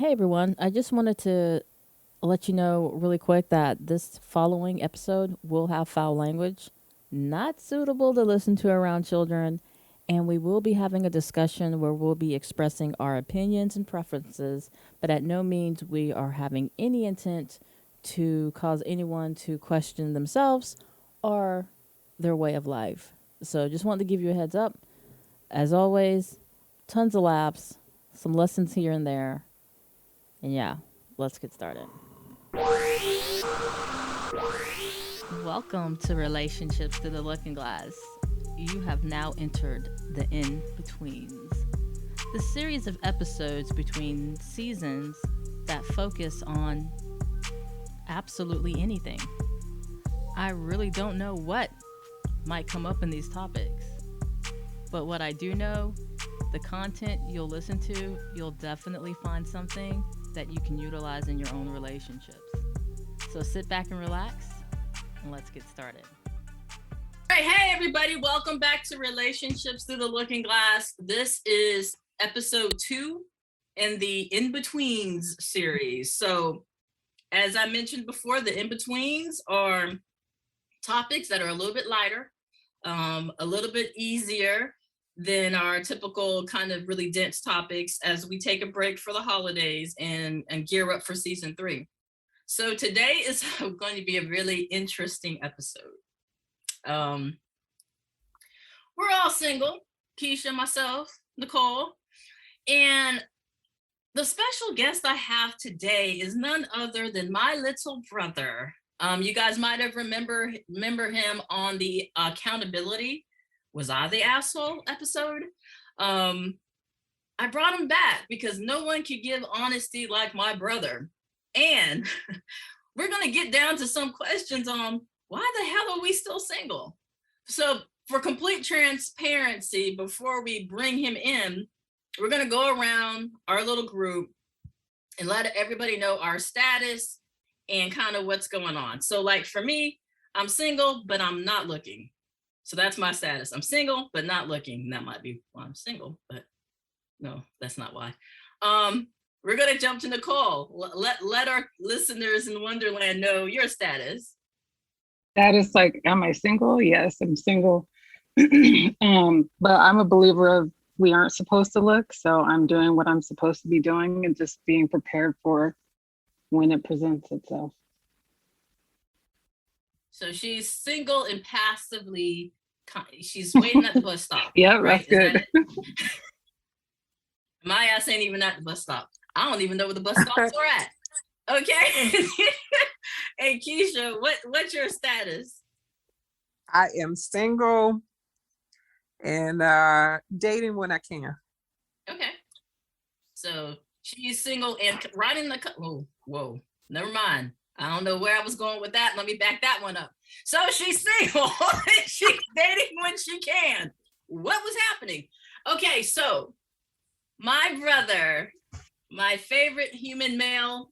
Hey everyone, I just wanted to let you know really quick that this following episode will have foul language, not suitable to listen to around children, and we will be having a discussion where we'll be expressing our opinions and preferences, but at no means we are having any intent to cause anyone to question themselves or their way of life. So just wanted to give you a heads up. As always, tons of laughs, some lessons here and there, and yeah, let's get started. Welcome to Relationships Through the Looking Glass. You have now entered the in betweens, the series of episodes between seasons that focus on absolutely anything. I really don't know what might come up in these topics, but what I do know, the content you'll listen to, you'll definitely find something that you can utilize in your own relationships. So sit back and relax, and let's get started. All right, hey everybody, welcome back to Relationships Through the Looking Glass. This is episode 2 in the In-Betweens series. So as I mentioned before, the In-Betweens are topics that are a little bit lighter, a little bit easier than our typical kind of really dense topics as we take a break for the holidays and gear up for season 3. So today is going to be a really interesting episode. We're all single, Keisha, myself, Nicole, and the special guest I have today is none other than my little brother. You guys might have remember him on the accountability. Was I the asshole episode? I brought him back because no one could give honesty like my brother. And we're going to get down to some questions on why the hell are we still single? So for complete transparency, before we bring him in, we're going to go around our little group and let everybody know our status and kind of what's going on. So like for me, I'm single, but I'm not looking. So that's my status. I'm single, but not looking. That might be why I'm single, but no, that's not why. We're going to jump to Nicole. Let our listeners in Wonderland know your status. Status, like, am I single? Yes, I'm single. But I'm a believer of we aren't supposed to look. So I'm doing what I'm supposed to be doing and just being prepared for when it presents itself. So she's single and passively, she's waiting at the bus stop. Yeah, right? that's good. That My ass ain't even at the bus stop. I don't even know where the bus stops are at. Okay. Hey Keisha, what's your status? I am single and dating when I can. Okay. So she's single and right in the whoa, never mind. I don't know where I was going with that. Let me back that one up. So she's single. She's dating when she can. What was happening? Okay, so my brother, my favorite human male,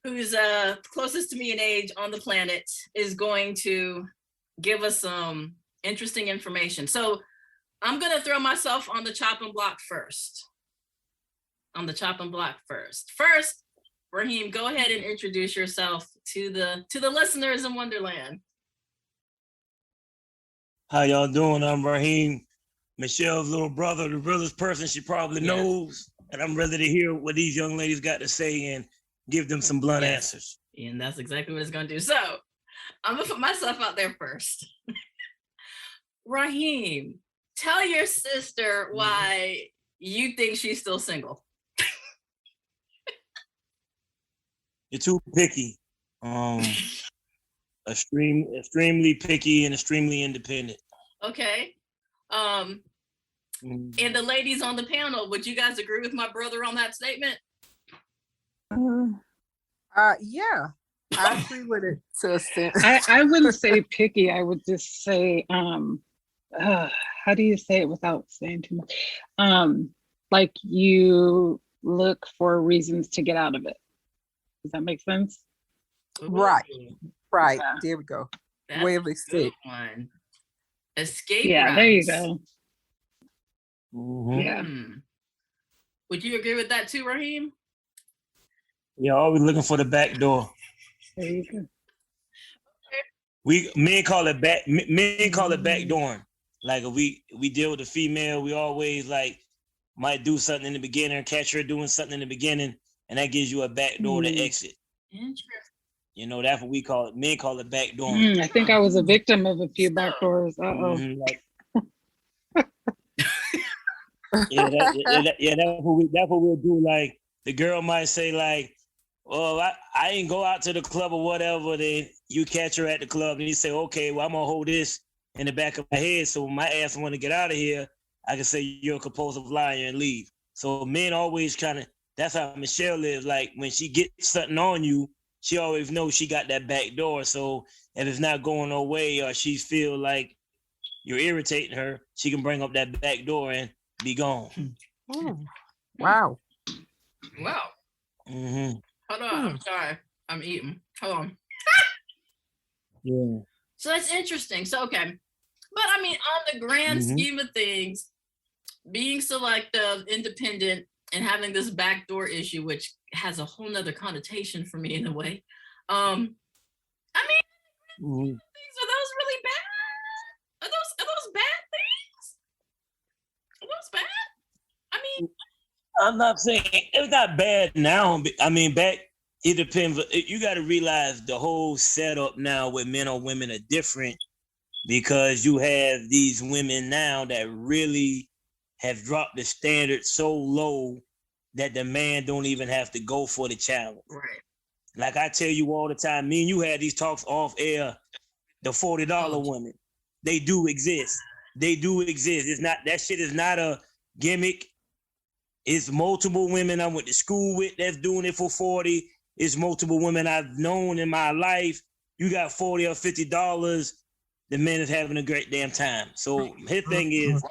who's closest to me in age on the planet, is going to give us some interesting information. So I'm going to throw myself on the chopping block first. First, Rahiem, go ahead and introduce yourself to the listeners in Wonderland. How y'all doing? I'm Rahiem, Michelle's little brother, the realest person she probably knows. And I'm ready to hear what these young ladies got to say and give them some blunt answers. And that's exactly what it's going to do. So I'm going to put myself out there first. Rahiem, tell your sister why you think she's still single. You're too picky. Extremely picky and extremely independent. Okay. And the ladies on the panel, would you guys agree with my brother on that statement? Yeah, I agree with it to a sense. I wouldn't say picky. I would just say, how do you say it without saying too much? Like you look for reasons to get out of it. Does that make sense? Right. Yeah. There we go. That's Way a of good escape. one. Escape Yeah, routes. there you go. Mm-hmm. Yeah. Would you agree with that too, Rahiem? Yeah, always looking for the back door. There you go. Men call it back dooring. Like if we deal with a female, we always like might do something in the beginning, catch her doing something in the beginning, and that gives you a back door to exit. Interesting. You know, that's what we call it. Men call it back dooring. I think I was a victim of a few back doors. Mhm, that's what we'll do. Like the girl might say, like, "Oh, I ain't go out to the club or whatever." Then you catch her at the club, and you say, "Okay, well, I'm gonna hold this in the back of my head, so when my ass want to get out of here, I can say you're a compulsive liar and leave." So men always kind of. That's how Michelle lives. Like when she gets something on you, she always knows she got that back door. So if it's not going her way, or she feel like you're irritating her, she can bring up that back door and be gone. Wow. Wow. Mm-hmm. Hold on. I'm sorry. I'm eating. Hold on. Yeah. So that's interesting. So, okay. But I mean, on the grand scheme of things, being selective, independent, and having this backdoor issue, which has a whole nother connotation for me in a way. I mean, things, are those really bad? Are those bad things? Are those bad? I mean, I'm not saying it's not bad now. I mean, back, it depends. You got to realize the whole setup now with men or women are different because you have these women now that really have dropped the standard so low that the man don't even have to go for the challenge. right. Like I tell you all the time, me and you had these talks off air, the $40 women. They do exist. They do exist. It's not, that shit is not a gimmick. It's multiple women I went to school with that's doing it for 40. It's multiple women I've known in my life. You got $40 or $50, the man is having a great damn time. So his thing is,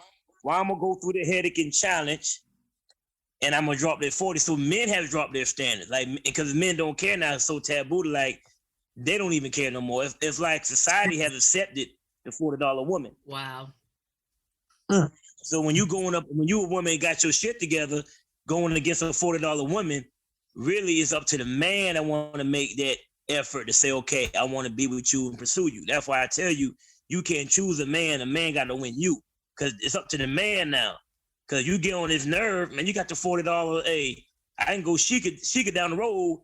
why I'm gonna go through the headache and challenge and I'm gonna drop that 40. So men have dropped their standards. Like, because men don't care now, it's so taboo to like, they don't even care no more. It's like society has accepted the $40 woman. Wow. So when you a woman and got your shit together, going against a $40 woman, really it's up to the man that want to make that effort to say, okay, I want to be with you and pursue you. That's why I tell you, you can't choose a man got to win you. Because it's up to the man now. Because you get on his nerve, man, you got the $40, hey, I can go she could down the road,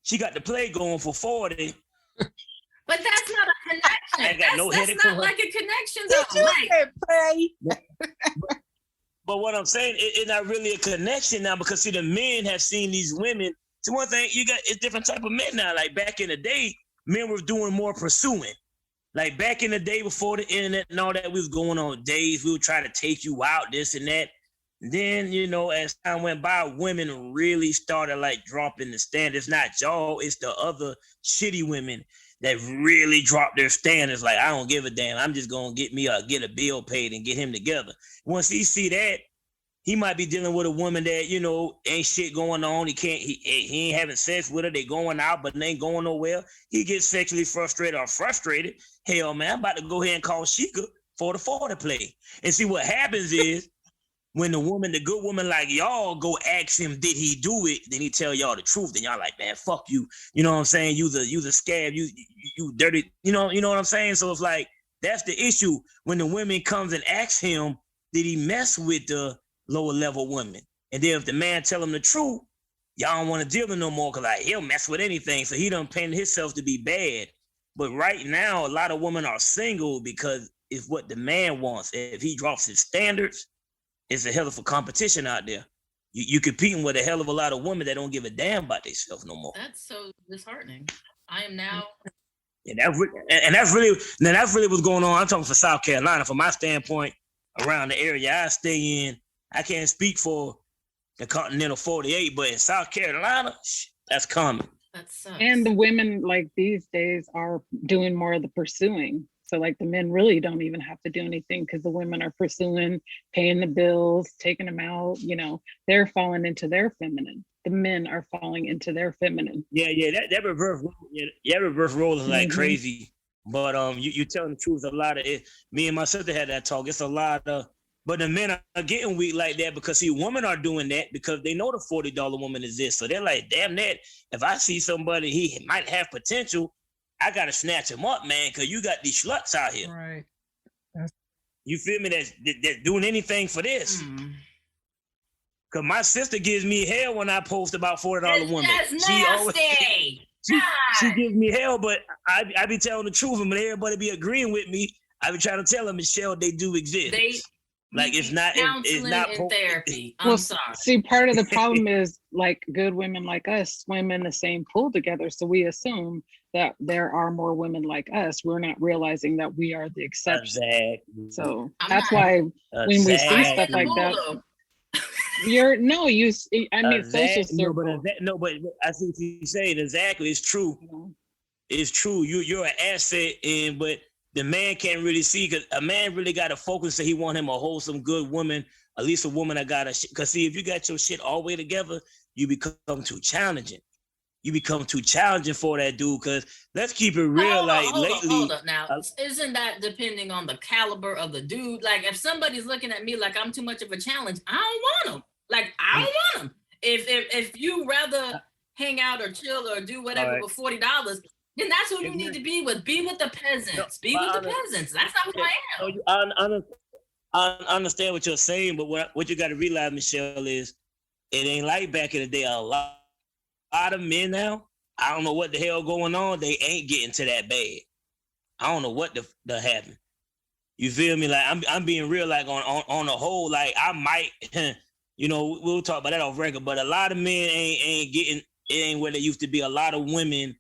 she got the play going for 40. But that's not a connection. I ain't got no headache That's for not her. like a connection though. But what I'm saying, it's not really a connection now because see, the men have seen these women. So one thing you got, it's different type of men now. Like back in the day, men were doing more pursuing. Like back in the day before the internet and all that, we was going on days. We would try to take you out, this and that. Then, you know, as time went by, women really started like dropping the standards. Not y'all, it's the other shitty women that really dropped their standards. Like, I don't give a damn. I'm just gonna get a bill paid and get him together. Once he see that, he might be dealing with a woman that, you know, ain't shit going on. He ain't having sex with her. They going out, but they ain't going nowhere. He gets sexually frustrated. Hell, man, I'm about to go ahead and call Sheikah for the 40 play. And see what happens is when the good woman like y'all go ask him, did he do it? Then he tell y'all the truth. Then y'all like, man, fuck you. You know what I'm saying? You the scab, you dirty, you know what I'm saying? So it's like, that's the issue. When the women comes and asks him, did he mess with the lower level women? And then if the man tell him the truth, y'all don't want to deal with no more because like he'll mess with anything. So he done painted himself to be bad. But right now, a lot of women are single because it's what the man wants. If he drops his standards, it's a hell of a competition out there. You competing with a hell of a lot of women that don't give a damn about themselves no more. That's so disheartening. I am now. And that's really what's going on. I'm talking for South Carolina. From my standpoint, around the area I stay in, I can't speak for the Continental 48, but in South Carolina, that's common. That sucks. And the women like these days are doing more of the pursuing. So like the men really don't even have to do anything because the women are pursuing, paying the bills, taking them out, you know, they're falling into their feminine. The men are falling into their feminine. Yeah, that reverse role is like crazy. But you telling the truth, a lot of it. Me and my sister had that talk. It's a lot of But the men are getting weak like that because see, women are doing that because they know the $40 woman exists. So they're like, damn that. If I see somebody he might have potential, I gotta snatch him up, man, because you got these sluts out here. Right. You feel me? That's doing anything for this. Cause my sister gives me hell when I post about $40 women. That's nasty. She gives me hell, but I be telling the truth, and when everybody be agreeing with me, I be trying to tell them, Michelle, they do exist. Like it's not in therapy. I'm sorry. See, part of the problem is like good women like us swim in the same pool together. So we assume that there are more women like us. We're not realizing that we are the exception. Exactly. So that's why when we see stuff like that, social circle. No, but I see what you're saying. Exactly. It's true. It's true. You're an asset, but the man can't really see, because a man really got to focus that he want him a wholesome, good woman, at least a woman that got because see, if you got your shit all the way together, you become too challenging. You become too challenging for that dude, because let's keep it real. Hold up now. Isn't that depending on the caliber of the dude? Like if somebody's looking at me like I'm too much of a challenge, I don't want him. Like I don't want him. If you rather hang out or chill or do whatever with $40, then that's who you need to be with. Be with the peasants. Be with the peasants. That's not who I am. I understand what you're saying, but what you got to realize, Michelle, is it ain't like back in the day. A lot of men now, I don't know what the hell going on. They ain't getting to that bad. I don't know what the happen. You feel me? Like I'm being real. Like on the whole, like I might, we'll talk about that off record. But a lot of men ain't getting. It ain't where they used to be. A lot of women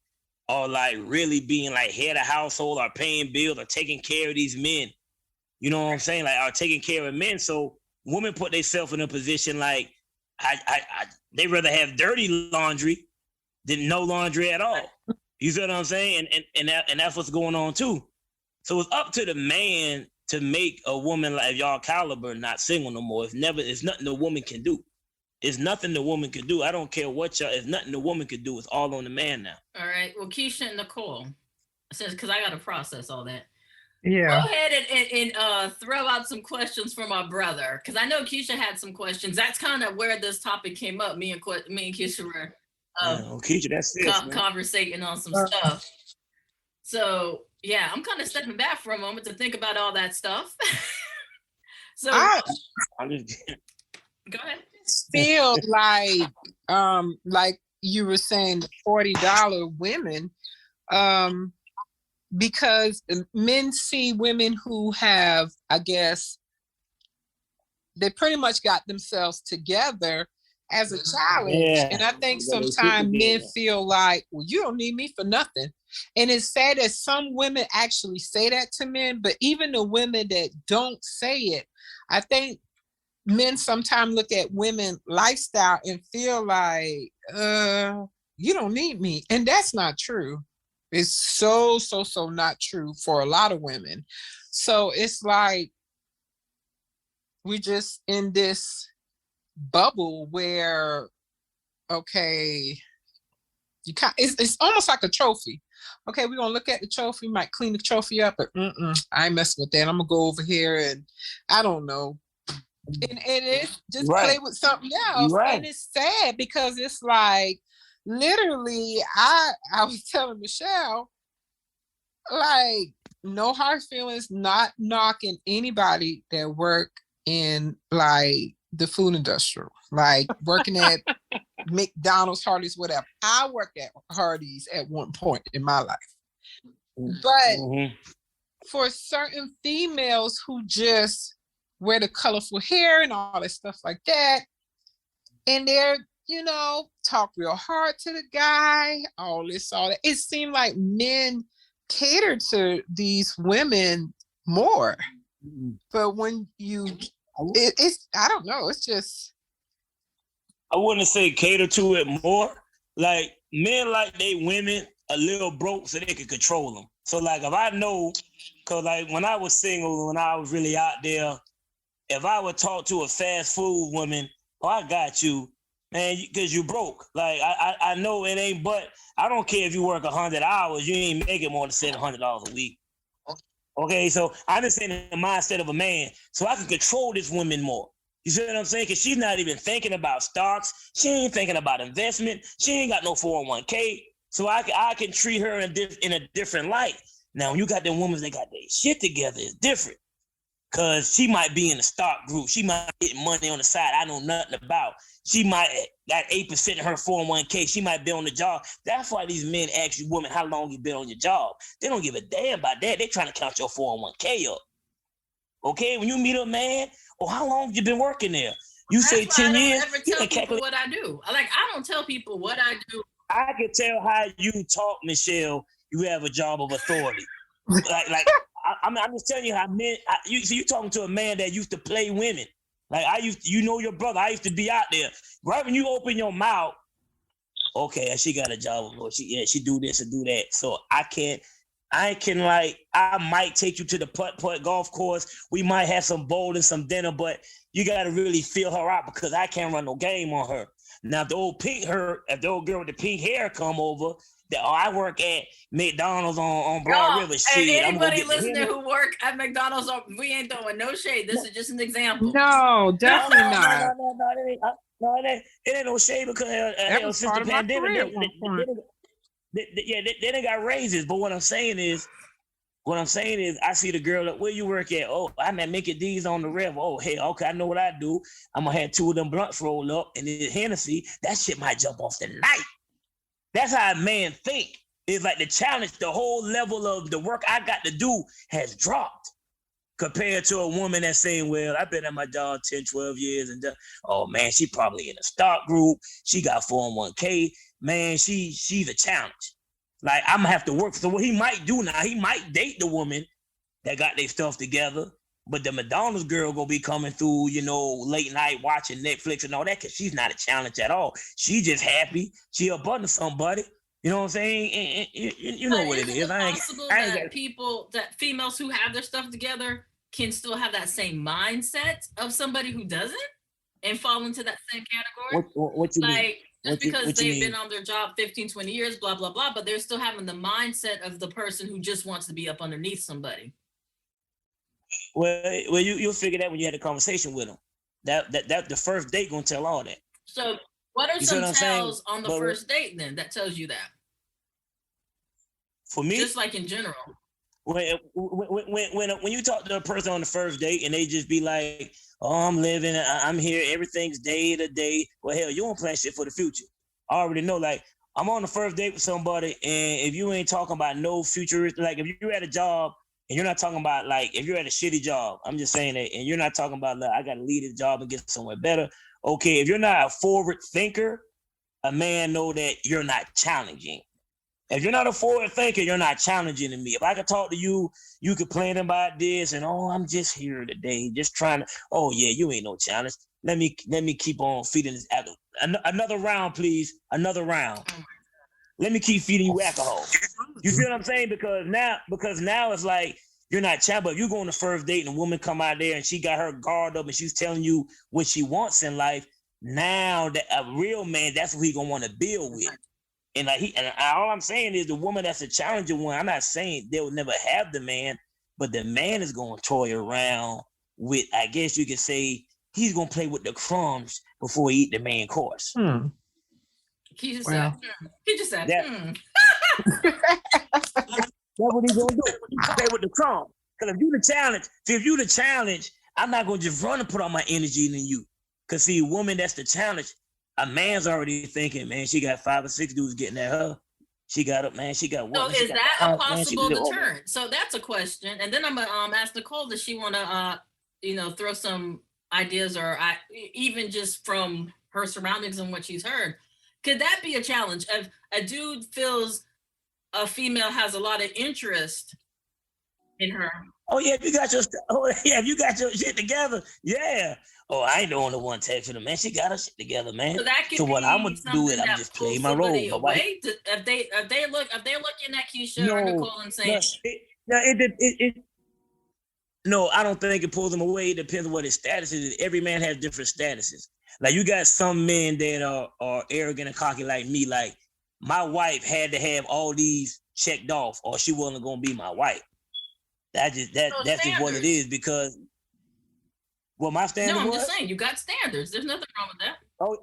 are like really being like head of household, or paying bills, or taking care of these men. You know what I'm saying? Like are taking care of men. So women put themselves in a position like they rather have dirty laundry than no laundry at all. You feel what I'm saying? And that's what's going on too. So it's up to the man to make a woman like y'all caliber not single no more. It's nothing the woman can do. It's nothing the woman can do. I don't care what it's nothing the woman can do. It's all on the man now. All right. Well, Keisha and Nicole, because I got to process all that. Yeah. Go ahead and throw out some questions for my brother, because I know Keisha had some questions. That's kind of where this topic came up. Me and Keisha were Keisha, that's it, conversating on some stuff. So yeah, I'm kind of stepping back for a moment to think about all that stuff. So go ahead. Feel like you were saying, $40 women, because men see women who have, I guess, they pretty much got themselves together as a challenge. Yeah. And I think sometimes men feel like, well, you don't need me for nothing. And it's sad that some women actually say that to men, but even the women that don't say it, I think men sometimes look at women lifestyle and feel like, you don't need me. And that's not true. It's so not true for a lot of women. So it's like, we're just in this bubble where, okay, it's almost like a trophy. Okay, we're gonna look at the trophy, might clean the trophy up, but I ain't messing with that. I'm gonna go over here and I don't know. And it's just play with something else. Right. And it's sad because it's like, literally, I was telling Michelle, like, no hard feelings, not knocking anybody that work in like the food industry, like working at McDonald's, Hardee's, whatever. I worked at Hardee's at one point in my life. But for certain females who just wear the colorful hair and all that stuff like that, and they're, talk real hard to the guy, all that. It seemed like men cater to these women more. But when it's I don't know, it's just, I wouldn't say cater to it more. Like men like they women a little broke so they can control them. So like if I know, cause like when I was single, when I was really out there, if I would talk to a fast food woman, I got you, man, because you broke. Like I know it ain't, but I don't care if you work 100 hours, you ain't making more than $700 a week. Okay, so I understand the mindset of a man, so I can control this woman more. You see what I'm saying? Because she's not even thinking about stocks. She ain't thinking about investment. She ain't got no 401k. So I can treat her in a different light. Now, when you got them women that got their shit together, it's different. Because she might be in the stock group. She might get money on the side I know nothing about. She might got 8% in her 401k. She might be on the job. That's why these men ask you, women, how long you been on your job? They don't give a damn about that. They trying to count your 401k up. Okay, when you meet a man, how long you been working there? You say 10 years. I don't ever tell people what I do. Like, I don't tell people what I do. I can tell how you talk, Michelle. You have a job of authority. I'm just telling you how men. You talking to a man that used to play women. Like you know your brother. I used to be out there. Right when you open your mouth, okay, she got a job. She do this and do that. So I might take you to the putt golf course. We might have some bowling, some dinner, but you got to really feel her out because I can't run no game on her. Now, if the old girl with the pink hair come over, I work at McDonald's on Broad River. Shit, anybody listening who work at McDonald's, we ain't throwing no shade. This is just an example. No, definitely not. No, it ain't no shade because since the pandemic, they didn't got raises. But what I'm saying is, I see the girl that where you work at. Oh, I'm at Mickey D's on the river. Oh, hey, okay, I know what I do. I'm gonna have 2 of them blunts roll up, and then Hennessy. That shit might jump off tonight. That's how a man think. It's like the challenge, the whole level of the work I got to do has dropped compared to a woman that's saying, well, I've been at my job 10, 12 years and oh man, she probably in a stock group. She got 401k. Man, she's a challenge. Like, I'm gonna have to work. So what he might do now, he might date the woman that got their stuff together, but the McDonald's girl gonna be coming through, late night watching Netflix and all that, because she's not a challenge at all. She just happy. She up under somebody. You know what I'm saying? And you know what it is. Possible that females who have their stuff together can still have that same mindset of somebody who doesn't and fall into that same category? What you mean? Just because they've been on their job 15, 20 years, blah, blah, blah, but they're still having the mindset of the person who just wants to be up underneath somebody. Well, you'll figure that when you had a conversation with them. That the first date gonna tell all that. So what are some tells on the first date then that tells you that? For me? Just like in general. When you talk to a person on the first date and they just be like, oh, I'm here, everything's day to day. Well, hell, you don't plan shit for the future. I already know, like, I'm on the first date with somebody, and if you ain't talking about no future, like if you're at a job and you're not talking about, like, if you're at a shitty job, I'm just saying that, and you're not talking about, like, I got to leave this job and get somewhere better. Okay, if you're not a forward thinker, a man know that you're not challenging. If you're not a forward thinker, you're not challenging to me. If I could talk to you, you complaining about this, and I'm just here today, just trying to. Oh yeah, you ain't no challenge. Let me keep on feeding this. Another round, please. Another round. Let me keep feeding you alcohol. You see what I'm saying? Because now it's like you're not challenged. But if you go on the first date and a woman come out there and she got her guard up and she's telling you what she wants in life, now that a real man, that's what he gonna want to build with. And all I'm saying is the woman that's a challenger one, I'm not saying they'll never have the man, but the man is going to toy around with, I guess you could say, he's going to play with the crumbs before he eat the main course. He just said, That's what he's going to do. Play with the crumbs. Because if you the challenge, I'm not going to just run and put all my energy in you. Because see, a woman that's the challenge, a man's already thinking, man, she got 5 or 6 dudes getting at her. She got up, man. She got one. So is that a possible deterrent? So that's a question. And then I'm gonna ask Nicole, does she want to, throw some ideas or even just from her surroundings and what she's heard? Could that be a challenge? If a dude feels a female has a lot of interest in her. Oh yeah, if you got your shit together, yeah. Oh, I ain't the only one texting her, man. She got her shit together, man. So that could so what be I'm gonna do is I'm just playing my role. Away. If they're looking at Keisha or Nicole and saying, no, I don't think it pulls them away. It depends on what his status is. Every man has different statuses. Like you got some men that are arrogant and cocky like me. Like my wife had to have all these checked off, or she wasn't gonna be my wife. That's just what it is because. Well, my standard. No, I'm just saying you got standards. There's nothing wrong with that. Oh,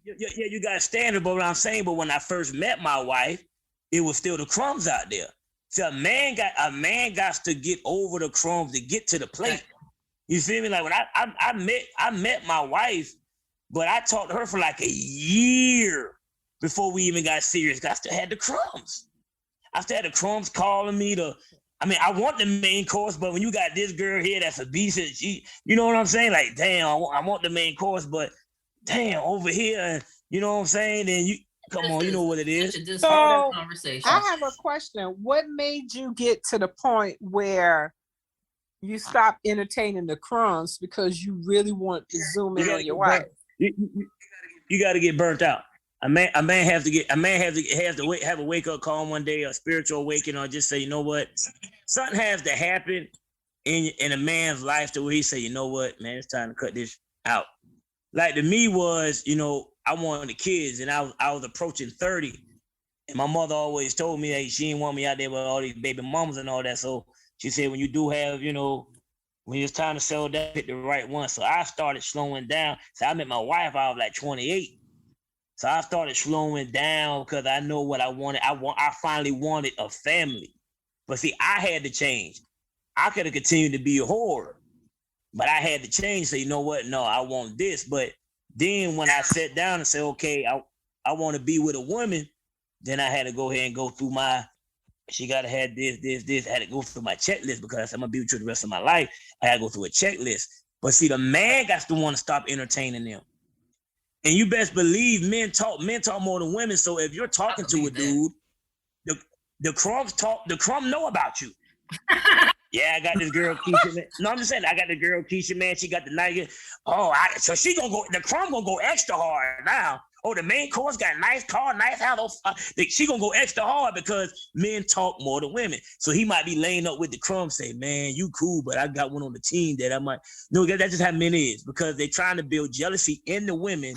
yeah, you got a standard. But what I'm saying, but when I first met my wife, it was still the crumbs out there. So a man got to get over the crumbs to get to the plate. Right. You feel me? Like when I met my wife, but I talked to her for like a year before we even got serious. I still had the crumbs. I still had the crumbs calling me to. I mean, I want the main course, but when you got this girl here that's a beast, you know what I'm saying? Like, damn, I want the main course, but damn, over here, you know what I'm saying? Then you come on, you know what it is. So conversation. I have a question. What made you get to the point where you stopped entertaining the crumbs because you really want to zoom in on your wife? You got to get burnt out. A man has to have a wake up call one day, a spiritual awakening, or just say, you know what, something has to happen in a man's life to where he say, you know what, man, it's time to cut this out. Like to me was, you know, I wanted the kids, and I was approaching 30, and my mother always told me that she didn't want me out there with all these baby mamas and all that. So she said, when you do have, you know, when it's time to settle down, pick the right one. So I started slowing down. So I met my wife, I was like 28. So I started slowing down because I know what I wanted. I finally wanted a family. But see, I had to change. I could have continued to be a whore, but I had to change. So you know what? No, I want this. But then when I sat down and said, okay, I want to be with a woman, then I had to go ahead and go through she got to have this. I had to go through my checklist because I'm going to be with you the rest of my life. I had to go through a checklist. But see, the man got to want to stop entertaining them. And you best believe men talk more than women. So if you're talking to a dude, the crumb know about you. Yeah, I got this girl Keisha. Man. No, I'm just saying I got the girl Keisha, man. She got the night. So she gonna go. The crumb gonna go extra hard now. Oh, the main course got a nice car, nice house. She gonna go extra hard because men talk more than women. So he might be laying up with the crumb, say, man, you cool, but I got one on the team that I might. No, that's just how men is because they're trying to build jealousy in the women,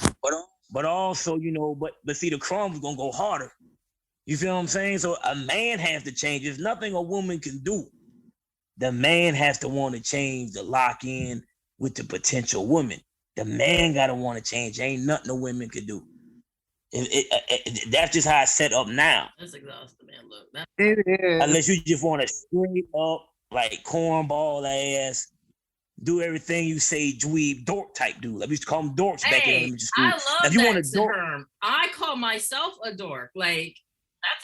but also, you know, but see, the crumb's gonna go harder. You feel what I'm saying? So a man has to change. There's nothing a woman can do. The man has to want to change to lock in with the potential woman. The man gotta want to change. Ain't nothing a woman could do. That's just how it's set up now. That's exhausting, man. Look, it is. Unless you just want to straight up like cornball ass, do everything you say, dweeb, dork type dude. I used to call them dorks back in elementary school. I love that term. I call myself a dork. Like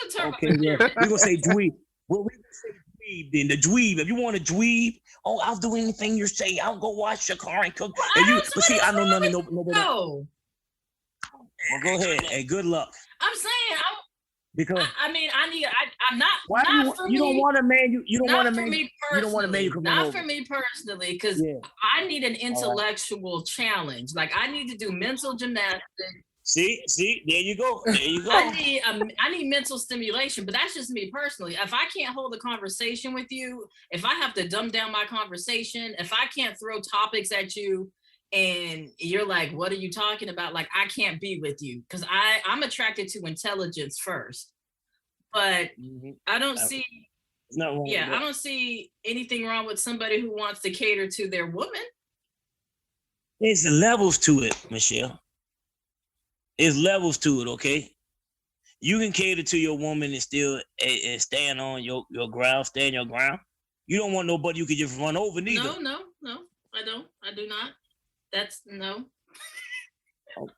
that's a term. Okay, yeah. We're gonna say dweeb. Well, we're gonna say dweeb then. The dweeb. If you want a dweeb, I'll do anything you say. I'll go wash your car and cook. Well, but see, I know none of nobody. No. Well, go ahead. Hey, good luck. I'm saying, because I'm not. Why not for you me, don't want a man? You don't want a man. You don't want a man. Not for me personally, because I need an intellectual challenge. Like I need to do mental gymnastics. See, there you go. I need mental stimulation, but that's just me personally. If I can't hold a conversation with you, if I have to dumb down my conversation, if I can't throw topics at you, and you're like, what are you talking about? Like, I can't be with you because I'm attracted to intelligence first. But I don't see, I don't see anything wrong with somebody who wants to cater to their woman. There's levels to it, Michelle. There's levels to it, okay? You can cater to your woman and still stand on your ground, stand your ground. You don't want nobody you can just run over neither. No, I don't. I do not. That's no.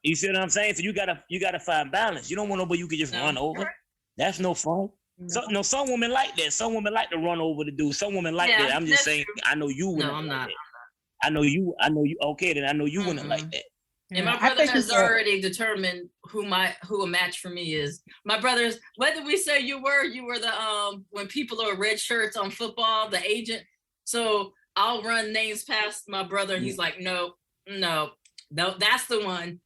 You see what I'm saying? So you gotta find balance. You don't want nobody you can just run over. That's no fun. So, some women like that. Some women like to run over the dude. Some women like that. I'm just saying. True. I know you wouldn't. No, I'm not. That. I know you. Okay, then I know you wouldn't like that. And my brother has already determined who a match for me is. My brothers, what did we say you were? You were the when people are red shirts on football, the agent. So I'll run names past my brother, and he's like, no, that's the one.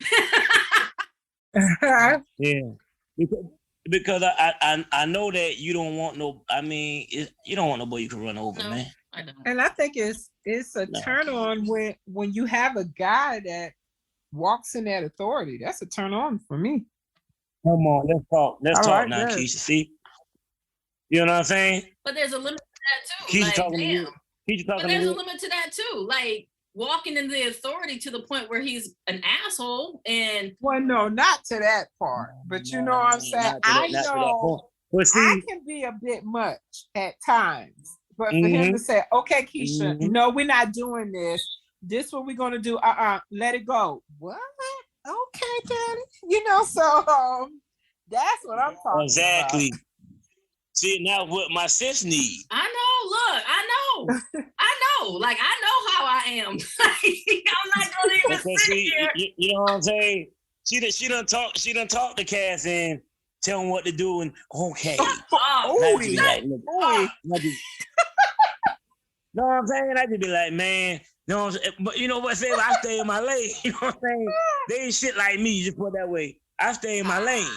Yeah, because I know that you don't want no. I mean, you don't want nobody you can run over, man. I don't. And I think it's a turn on when you have a guy that walks in that authority. That's a turn on for me. Come on, let's talk. Let's talk now, Keisha. See, you know what I'm saying? But there's a limit to that too. Keisha Like, talking to you. damn. Keisha But talking to there's a you. limit to that too. Like walking in the authority to the point where he's an asshole and Well, no, not to that part. But you know what I'm saying? I Not to that point. know But I see, can be a bit much at times. But for him mhm, to say, okay, Keisha, mhm. no, we're not doing this. This what we're gonna do. Let it go. What? Okay, daddy. You know, so that's what I'm talking Exactly. See, now what my sis need. I know, look, I know, like I know how I am. I'm not gonna even Because sit see, here. you know what I'm saying? She done talk to Cass and tell him what to do and okay. Oh, And I about. just be Ooh, like, look, ooh. know what I'm saying? I just be like, man, you know what I'm saying? But you know what I'm saying? I stay in my lane. You know what I'm saying? They ain't shit like me, just put it that way. I stay in my lane.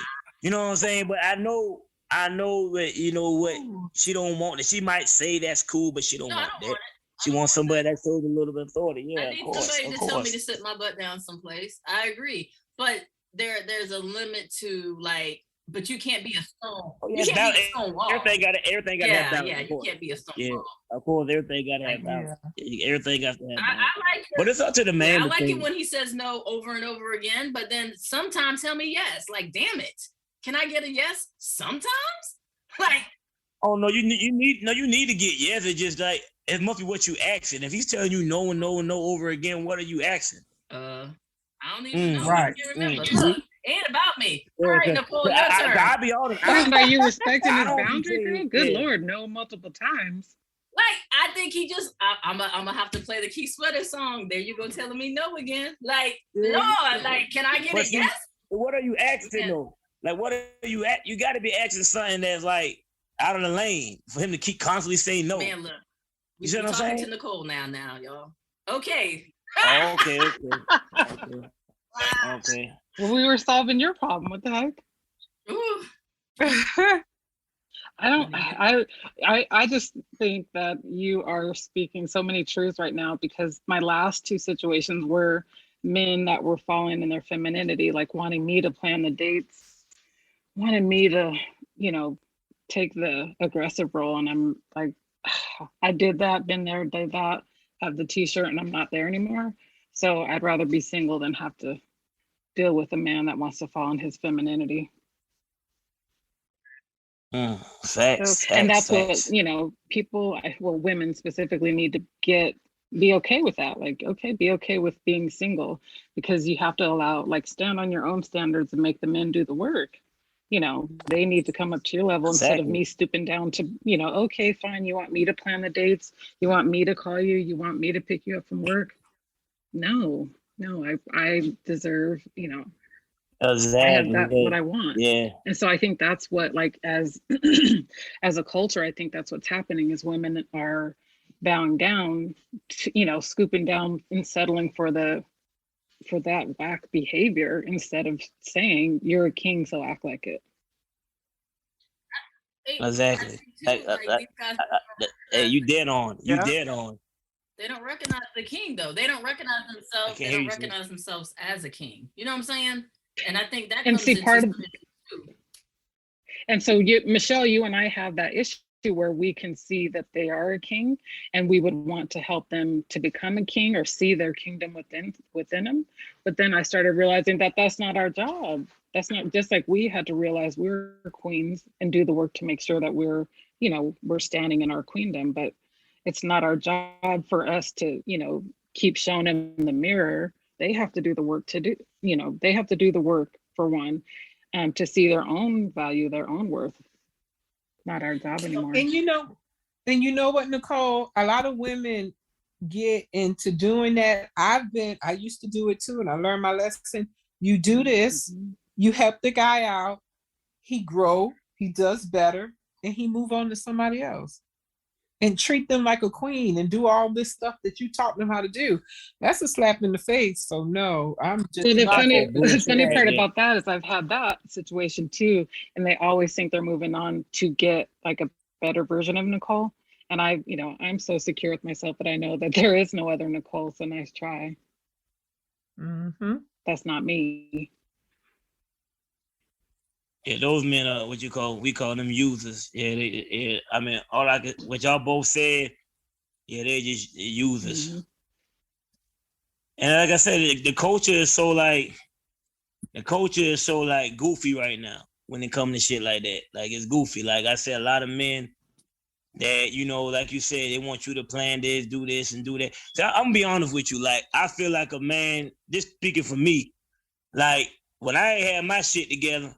You know what I'm saying? But I know that, you know what, she don't want it. She might say that's cool, but she don't no, I want don't that. want it. She wants somebody that shows a little bit of authority. Yeah, I of need course. somebody Of to tell me course. to sit my butt down someplace. I agree, but there's a limit to like. But you can't be a stone. Oh, You yes, can't be a stone wall. everything gotta have balance. Yeah, Of you course. can't be a stone Yeah, wall. of course, everything gotta have Like, balance. Everything got to have balance. I like it. But it's up to the man. Yeah, I to like think. it when he says no over and over again, but then sometimes tell me yes. Like, damn it, can I get a yes? Sometimes, like, Oh no, you need to get yes. It's just like it must be what you asking. If he's telling you no and no and no over again, what are you asking? I don't even know. Right. I can't remember. Look, it ain't about me. All right, Nicole, your turn. I'll be honest. Are you respecting I his don't be boundary, girl? saying- Good yeah. Lord, no multiple times. Like, I think he just, I'm gonna have to play the Keith Sweater song. There you go, telling me no again. Like, Lord, like, can I get But a see, yes? what are you asking Yeah. though? Like, what are you at? You got to be asking something that's like out of the lane for him to keep constantly saying no. Man, look, You see we're what I'm talking saying? to Nicole now, y'all. Okay. Oh, okay. Okay. Well, we were solving your problem. What the heck? Ooh. I just think that you are speaking so many truths right now, because my last two situations were men that were falling in their femininity, like wanting me to plan the dates, wanting me to, take the aggressive role. And I'm like, I did that, been there, did that, have the t-shirt, and I'm not there anymore. So I'd rather be single than have to deal with a man that wants to fall in his femininity. Facts. And that's what, people, women specifically need to be okay with that. Like, okay, be okay with being single, because you have to stand on your own standards and make the men do the work. They need to come up to your level instead of me stooping down to, okay, fine. You want me to plan the dates? You want me to call you? You want me to pick you up from work? No, I deserve, Exactly. I have that what I want. Yeah. And so I think that's what, as as a culture, I think that's what's happening is women are bowing down, scooping down and settling for that whack behavior instead of saying you're a king, so act like it. Exactly. Hey, you dead on. You dead on. They don't recognize the king though. They don't recognize themselves. They don't recognize themselves as a king. You know what I'm saying? And I think that comes into part of too. And so Michelle, you and I have that issue where we can see that they are a king, and we would want to help them to become a king or see their kingdom within them. But then I started realizing that that's not our job. That's not, just like we had to realize we're queens and do the work to make sure that we're standing in our queendom. But it's not our job for us to, keep showing them in the mirror. They have to do the work they have to do the work for one, to see their own value, their own worth. Not our job anymore. And you know what, Nicole? A lot of women get into doing that. I used to do it too, and I learned my lesson. You do this, you help the guy out, he grow, he does better, and he move on to somebody else. And treat them like a queen and do all this stuff that you taught them how to do. That's a slap in the face. So no, I'm just. So the funny part about that is I've had that situation too, and they always think they're moving on to get like a better version of Nicole. And I'm so secure with myself that I know that there is no other Nicole. So nice try. Mm-hmm. That's not me. Yeah, those men are we call them users. Yeah, I mean, what y'all both said, yeah, they're just users. Mm-hmm. And like I said, the culture is so like goofy right now when it comes to shit like that. Like it's goofy. Like I said, a lot of men that, like you said, they want you to plan this, do this, and do that. So I'm gonna be honest with you. Like, I feel like a man, this speaking for me, like when I ain't had my shit together,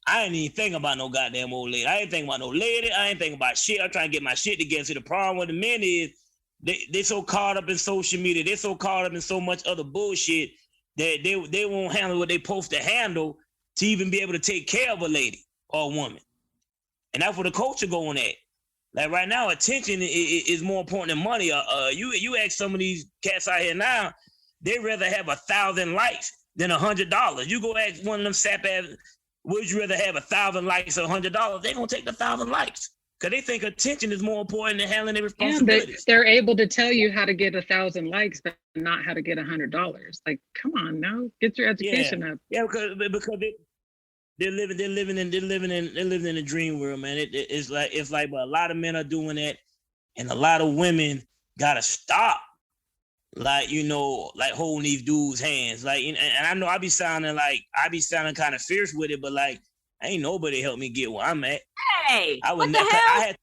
I ain't even think about no goddamn old lady. I ain't think about no lady. I ain't think about shit. I'm trying to get my shit together. See, the problem with the men is they so caught up in social media. They're so caught up in so much other bullshit that they won't handle what they supposed to handle to even be able to take care of a lady or a woman. And that's where the culture going at. Like right now, attention is more important than money. You ask some of these cats out here now, they'd rather have 1,000 likes than $100. You go ask one of them sap ass, would you rather have 1,000 likes or $100? They're gonna take the 1,000 likes because they think attention is more important than handling their responsibilities. And they're able to tell you how to get 1,000 likes, but not how to get $100. Like, come on, now get your education up. Yeah, because they're living in a dream world, man. It's like, but a lot of men are doing that, and a lot of women gotta stop, like holding these dudes' hands, like. And I know I be sounding kind of fierce with it, but like, ain't nobody help me get where I'm at. Hey, what the hell?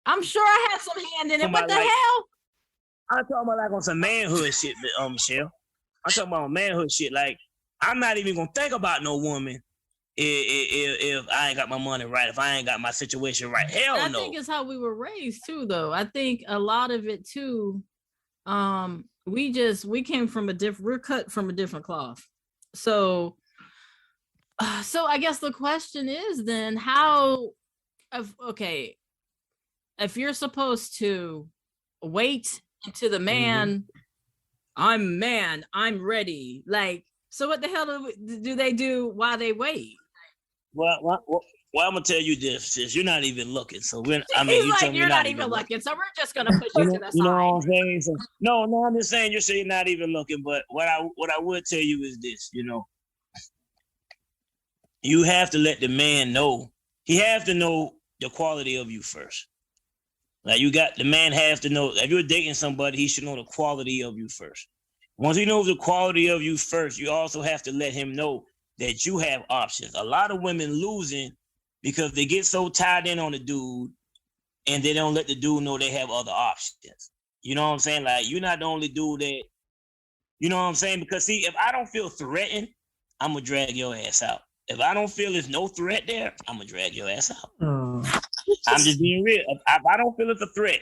I'm sure I had some hand in it. What the hell? I'm talking about like on some manhood shit, Michelle. I'm talking about manhood shit. Like, I'm not even gonna think about no woman if I ain't got my money right, if I ain't got my situation right. Hell no. I think it's how we were raised too, though. I think a lot of it too, we came from we're cut from a different cloth. So I guess the question is then if you're supposed to wait until the man, I'm ready. Like, so what the hell do they do while they wait? Well, I'm gonna tell you this, sis. You're not even looking. So you're not even looking. So we're just gonna push you to the side. You know what I'm saying? So, no, I'm just saying you're saying not even looking. But what I would tell you is this. You have to let the man know. He has to know the quality of you first. Like the man has to know. If you're dating somebody, he should know the quality of you first. Once he knows the quality of you first, you also have to let him know that you have options. A lot of women losing because they get so tied in on the dude and they don't let the dude know they have other options. You know what I'm saying? Like, you're not the only dude that, you know what I'm saying? Because see, if I don't feel threatened, I'm gonna drag your ass out. If I don't feel there's no threat there, I'm gonna drag your ass out. I'm just being real. If I don't feel it's a threat,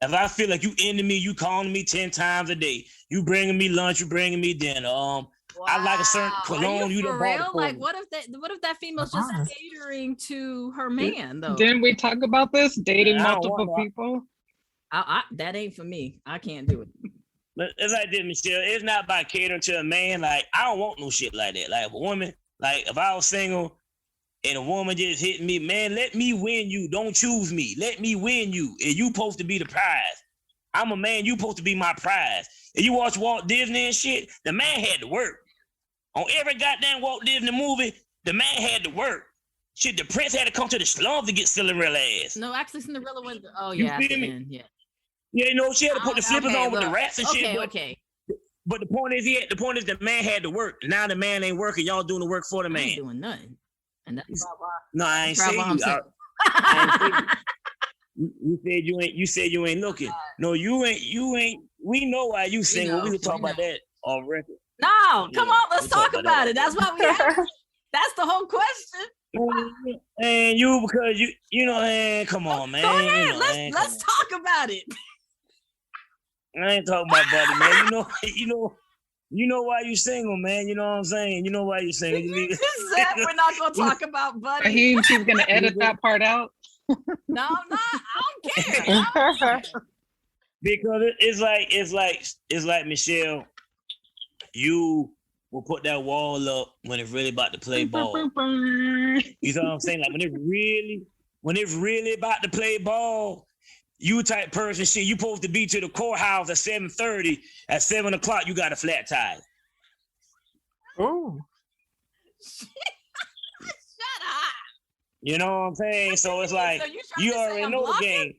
if I feel like you into me, you calling me 10 times a day, you bringing me lunch, you bringing me dinner, wow. I like a certain cologne. You for real? Like, what if that female's just catering to her man though? Didn't we talk about this? Dating multiple people? That ain't for me. I can't do it. But it's like this, Michelle. It's not about catering to a man. Like, I don't want no shit like that. Like, if a woman, like if I was single and a woman just hit me, man, let me win you. Don't choose me. Let me win you. And you supposed to be the prize. I'm a man. You supposed to be my prize. And you watch Walt Disney and shit, the man had to work. On every goddamn Walt Disney movie, the man had to work. Shit, the prince had to come to the slums to get Cinderella ass. No, actually, Cinderella went. Oh yeah, you feel me? Yeah. Yeah, she had to put the slippers on with the rats and shit. Okay. But the point is, the man had to work. Now the man ain't working. Y'all doing the work for the man. I ain't doing nothing. And that's no, I ain't saying you. You said you ain't looking. No, you ain't. We know why you single. We can talk about that on record. No, come on, let's talk about it. That's why we have. That's the whole question. And you, because you know, and come on, man. Go ahead, let's talk about it. I ain't talking about buddy, man. You know why you single, man. You know what I'm saying? You know why you single. You just said we're not gonna talk about buddy. He's gonna edit that part out. No, I don't care. Because it's like Michelle, you will put that wall up when it's really about to play ball. You know what I'm saying? Like when it's really about to play ball, you type person shit, you supposed to be to the courthouse at 7:30. At 7 o'clock, you got a flat tire. Oh. Shut up. You know what I'm saying? So it's like So you you trying to say already I'm know the blocking? game.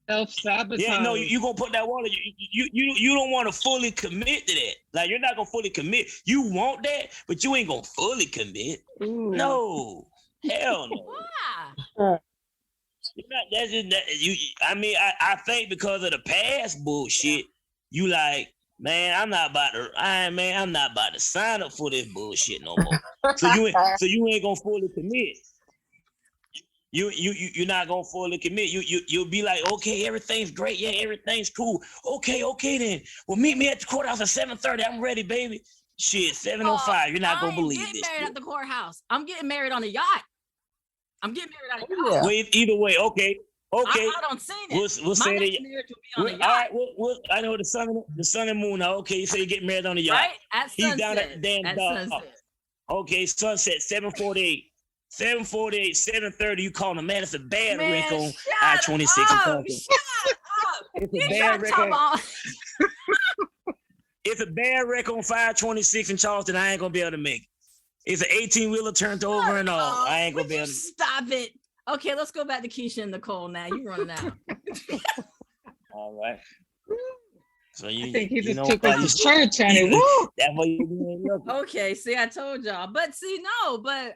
Self-sabotage. Yeah, no, you gonna put that water. You don't want to fully commit to that. Like you're not gonna fully commit. You want that, but you ain't gonna fully commit. Ooh. No, hell no. Why? You're not, that's just that, you. I mean, I think because of the past bullshit, you like, man, I'm not about to sign up for this bullshit no more. So you ain't gonna fully commit. You're not gonna fully commit. You'll be like, okay, everything's great, yeah, everything's cool. Okay then. Well, meet me at the courthouse at 7:30. I'm ready, baby. Shit, 7:05. You're not gonna believe I ain't this. getting married Shit. at the courthouse. I'm getting married on a yacht. I'm getting married on a yacht. Yeah. Well, either way, okay. I don't see it. We'll My say next that. marriage will be on a All yacht. right, I know the sun and moon. Now, okay, so you get married on the yacht. Right? At He's sunset. down at the damn At dock. sunset. Okay, sunset, 7:48. 7:48, 7:30, you calling a man, it's a bad wreck on I-26. Shut up. It's You a bad trying to wreck talk on, about it's a bad wreck on 526 in Charleston. I ain't gonna be able to make it. It's an 18-wheeler turned over and all. I ain't gonna be able to. Stop it. Okay, let's go back to Keisha and Nicole now. You running out. All right. So I think he you just know took why us you- to church, honey. Woo! That's why you doing nothing. Okay, see, I told y'all. But see, no, but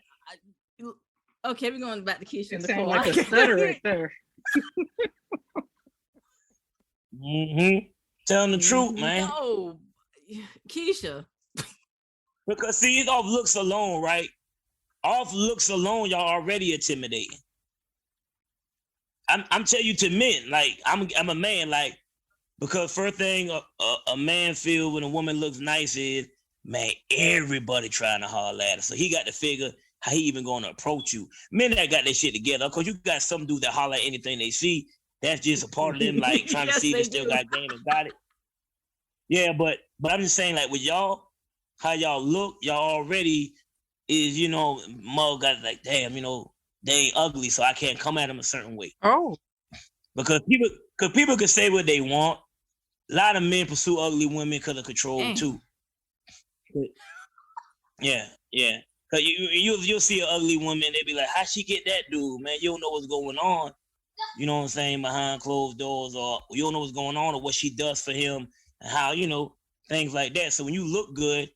okay, we're going back to Keisha It and sounds Nicole. like a stutter right there. Mm-hmm. Telling the truth, man. No, Keisha. Because see, it's off looks alone, right? Off looks alone, y'all already intimidating. I'm telling you to men, like I'm a man, like because first thing a man feel when a woman looks nice is, man, everybody trying to holler at her. So he got to figure how he even gonna approach you. Men that got their shit together, cause you got some dudes that holler at anything they see. That's just a part of them, like trying Yes, to see if they they still do. got game and got it. Yeah, but I'm just saying, like with y'all, how y'all look, y'all already is, you know, mug got like, damn, you know, they ain't ugly, so I can't come at them a certain way. Oh, Because people can say what they want. A lot of men pursue ugly women because of control Dang. too. Yeah. Cause you'll see an ugly woman, they be like, how she get that dude, man? You don't know what's going on. You know what I'm saying, behind closed doors, or you don't know what's going on or what she does for him and how, you know, things like that. So when you look good,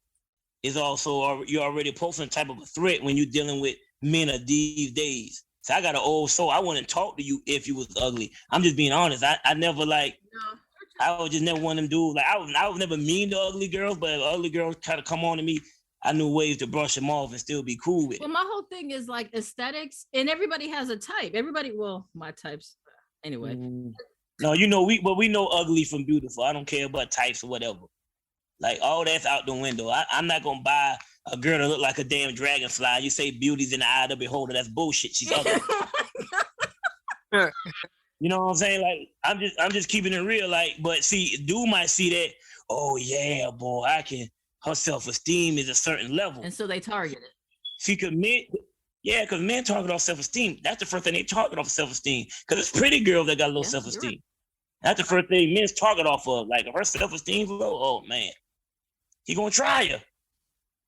it's also you're already posing a type of a threat when you're dealing with men of these days. So I got an old soul. I wouldn't talk to you if you was ugly. I'm just being honest. I never like, I was just never one of them dudes. Like I was never mean to ugly girls, but if ugly girls try to come on to me, I knew ways to brush them off and still be cool with it. Well, my whole thing is like aesthetics, and everybody has a type. Everybody, well, my types, anyway. No, you know, we know ugly from beautiful. I don't care about types or whatever. Like all that's out the window. I'm not gonna buy a girl that look like a damn dragonfly. You say beauty's in the eye of the beholder. That's bullshit. She's ugly. You know what I'm saying? Like I'm just keeping it real. Like, but see, dude might see that. Oh yeah, boy, her self-esteem is a certain level. And so they target it. She commit. Yeah, because men target off self-esteem. That's the first thing they target off self-esteem. Because it's pretty girls that got low self-esteem. Right. That's the first thing men's target off of. Like if her self-esteem low, oh man, he gonna try her.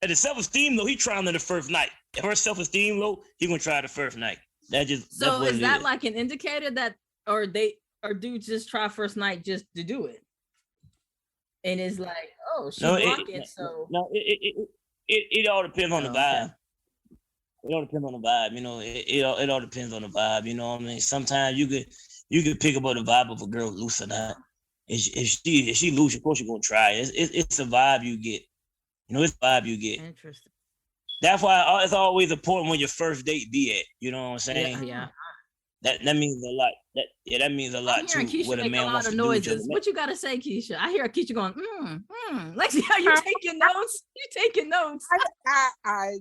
At the self-esteem low, he trying her the first night. If her self-esteem low, he gonna try the first night. So is that like an indicator that, or dudes just try first night just to do it? And it's like, oh, she's blocking, so. No, it all depends on the vibe. Okay. It all depends on the vibe, you know. It all depends on the vibe, you know what I mean? Sometimes you could pick up on the vibe of a girl loose or not. If she loose, of course you're gonna try it. It's a vibe you get. You know, it's a vibe you get. Interesting. That's why it's always important when your first date be at. You know what I'm saying? Yeah. That means a lot. That means a lot I'm too. hearing Keisha What a make man a lot wants of to do with noises. you. What you gotta say, Keisha? I hear Keisha going, Lexi, are you taking notes? You taking notes? I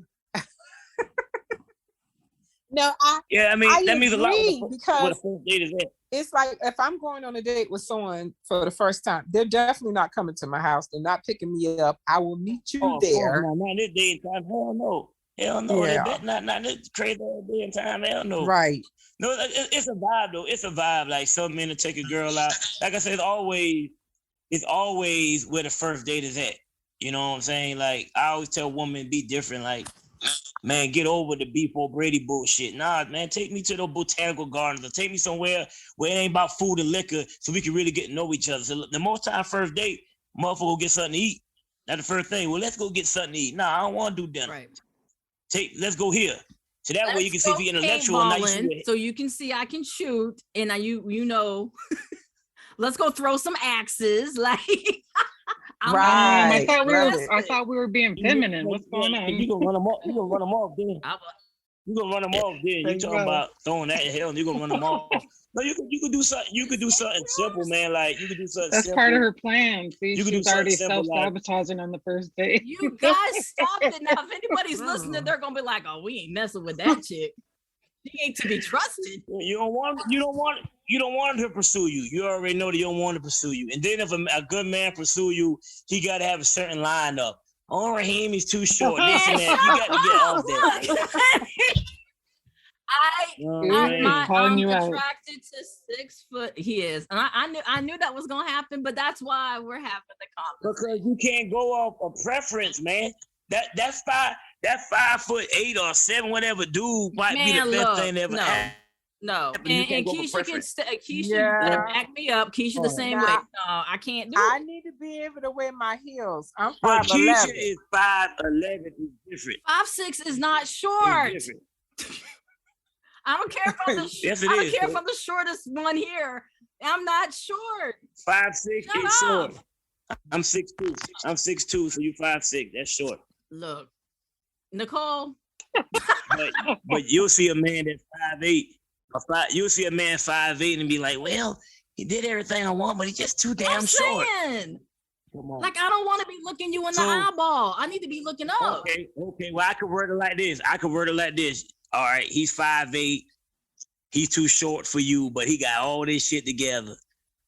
No, Yeah, I mean that means a lot. Because what a first date is at. it's like if I'm going on a date with someone for the first time, they're definitely not coming to my house. They're not picking me up. I will meet you there. Not this day and time. Hell no. Hell no. Yeah. They bet not this crazy day and time. Hell no. Right. No, it's a vibe though. It's a vibe. Like some men to take a girl out. Like I said, it's always where the first date is at. You know what I'm saying? Like I always tell women, be different. Like Man, get over the B4 Brady bullshit. Nah, man, take me to the botanical gardens or take me somewhere where it ain't about food and liquor so we can really get to know each other. So the most time first date, motherfucker will get something to eat. That's the first thing. Well, let's go get something to eat. Nah, I don't want to do dinner. Right. Let's go here. So that way you can see if you're intellectual. Paintballing, so you can see I can shoot, and you know, let's go throw some axes. Like, I thought we were being feminine. What's going on? You gonna run them off? You gonna run them off then? You gonna run them off then? You talking about throwing that in hell? And you gonna run them off? No, you could do something. You could do something simple, man. Like you could do something. That's simple. Part of her plan. See, you she's already self-sabotaging on the first date. You guys stop it now. If anybody's listening, they're gonna be like, "Oh, we ain't messing with that chick. She ain't to be trusted." You don't want her to pursue you. You already know that you don't want to pursue you. And then if a good man pursue you, he got to have a certain lineup. Oh, Rahiem is too short. This and that. You got to get off that. I'm attracted to 6 foot. He is, and I knew that was gonna happen, but that's why we're having the conversation. Because you can't go off a preference, man. That's 5'8" or 7, whatever dude might be the best thing ever. No, and Keisha Keisha back me up. Keisha the same way. No, I can't do it. I need to be able to wear my heels. I'm 5'11". But Keisha is 5'11" is different. 5'6" is not short. I don't care if I'm the yes, I don't care if I'm the shortest one here. I'm not short. 5'6" is short. I'm 6'2". I'm 6'2", so you 5'6". That's short. Look, Nicole. but you'll see a man that's 5'8". You'll see a man 5'8" and be like, well, he did everything I want, but he's just too damn short. Come on. Like, I don't want to be looking you in the eyeball. I need to be looking up. Okay. Well, I could word it like this. All right, he's 5'8". He's too short for you, but he got all this shit together.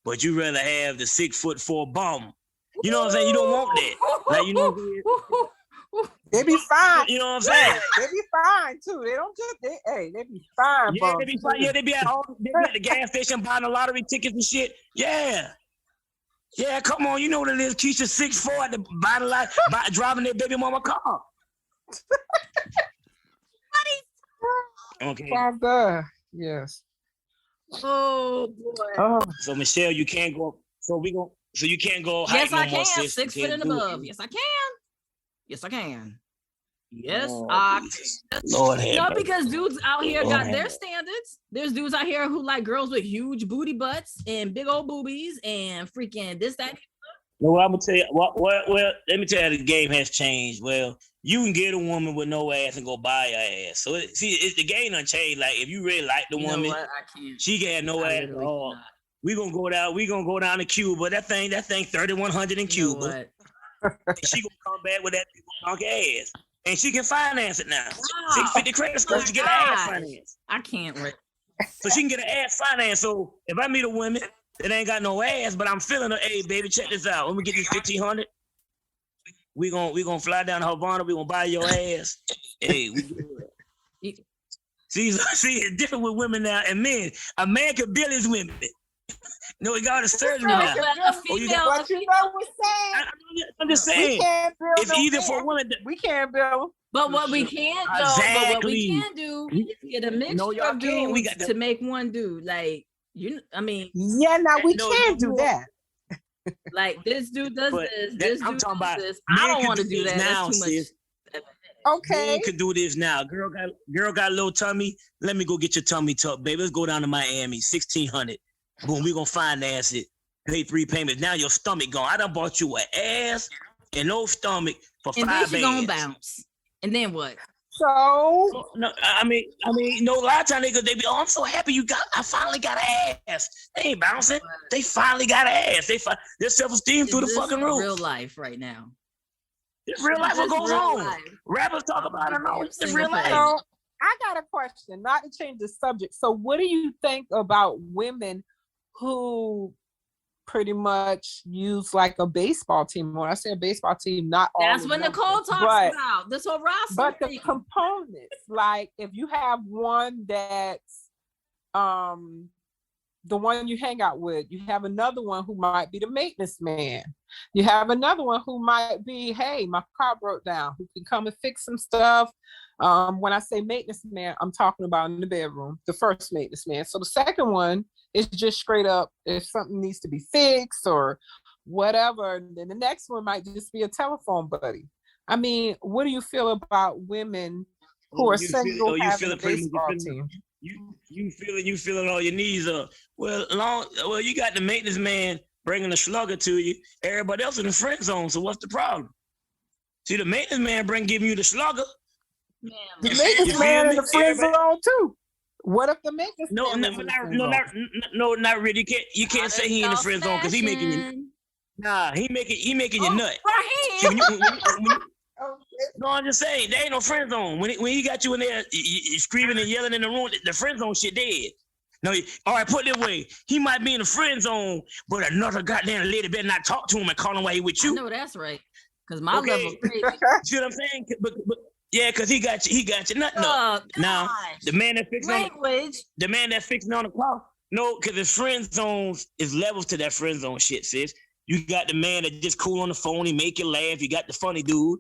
But you rather have the 6'4" bum. You know what I'm saying? You don't want that. Like, you know what I'm saying? They be fine. You know what I'm saying? They be fine too. They don't just they be fine. Yeah, they be fine. Yeah, they be at the gas station buying the lottery tickets and shit. Yeah. Yeah, come on. You know what it is. Keisha 6'4" at the buying driving their baby mama car. Okay. Father. Yes. Oh boy. Oh. So Michelle, you can't go. So you can't go. Yes, I can. Sis. 6 foot and above. Yes, I can. Yes, I can. Yes, I can. Lord have no, because dudes out here got their standards. There's dudes out here who like girls with huge booty butts and big old boobies and freaking this, that. Well, I'm gonna tell you. Well, let me tell you, the game has changed. Well, you can get a woman with no ass and go buy her ass. So it's the game done changed. Like if you really like the woman, I can't. she can have no ass at all. We gonna go down to Cuba. That thing 3,100 in Cuba. She gonna come back with that big punk ass, and she can finance it now. 650 credit score to get her ass finance. I can't wait. So she can get her ass finance. So if I meet a woman that ain't got no ass, but I'm feeling her, hey baby, check this out. Let me get this 1,500. We gonna fly down to Havana. We gonna buy your ass. Hey, see, it's different with women now and men. A man can bill his women. No, he got a surgery now. I'm just saying. It's either for women. We can't bill. But what we can do, is get a mixture of dudes to make one dude. Like now we can't do that. Like this dude does this. This dude does this. I don't want to do that. That's too much. Okay. You could do this now. Girl got a little tummy. Let me go get your tummy tucked, baby. Let's go down to Miami. 1,600. Boom, we gonna finance it. Pay 3 payments. Now your stomach gone. I done bought you an ass and no stomach for 5 bands. And then she gonna bounce. And then what? So no, I mean, no. A lot of times they be, I'm so happy I finally got an ass. They ain't bouncing. They finally got an ass. Their self-esteem through the fucking roof. Real life right now. It's real life. What goes on? Rappers talk about it. No, it's real life. So I got a question, not to change the subject. So what do you think about women who pretty much use like a baseball team? When I say a baseball team, not all. That's what Nicole talks about. This whole roster. But the components, like if you have one that's the one you hang out with. You have another one who might be the maintenance man. You have another one who might be, hey, my car broke down, who can come and fix some stuff. When I say maintenance man, I'm talking about in the bedroom, the first maintenance man. So the second one is just straight up, if something needs to be fixed or whatever. And then the next one might just be a telephone buddy. I mean, what do you feel about women who are single having a baseball team? You feeling all your needs up. Well, you got the maintenance man bringing a slugger to you. Everybody else in the friend zone. So what's the problem? See, the maintenance man giving you the slugger. Man, the maintenance man in the friend zone too. What if the maintenance man? Not really. You can't say he in the friend zone because he making you. Nah, he making you nut. No, I'm just saying, there ain't no friend zone. When he got you in there screaming and yelling in the room, the friend zone shit dead. No, all right, put it this way. He might be in the friend zone, but another goddamn lady better not talk to him and call him while he with you. I know that's right. Because my level crazy. See what I'm saying? But yeah, because he got you nothing up. Now, the man that fixing on the clock. No, because the friend zone is levels to that friend zone shit, sis. You got the man that just cool on the phone, he make you laugh. You got the funny dude.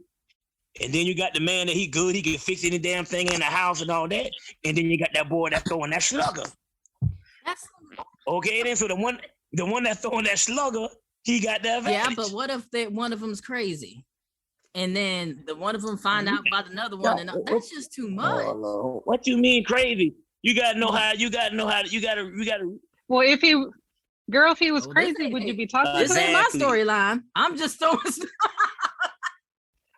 And then you got the man that he good, he can fix any damn thing in the house and all that. And then you got that boy that's throwing that slugger. Okay, then so the one that's throwing that slugger, he got that advantage. Yeah, but what if one of them's crazy? And then the one of them find out about another one, and that's just too much. Oh, what you mean crazy? You gotta know how. You gotta. Well, if he was crazy, would you be talking? This ain't my storyline. I'm just throwing.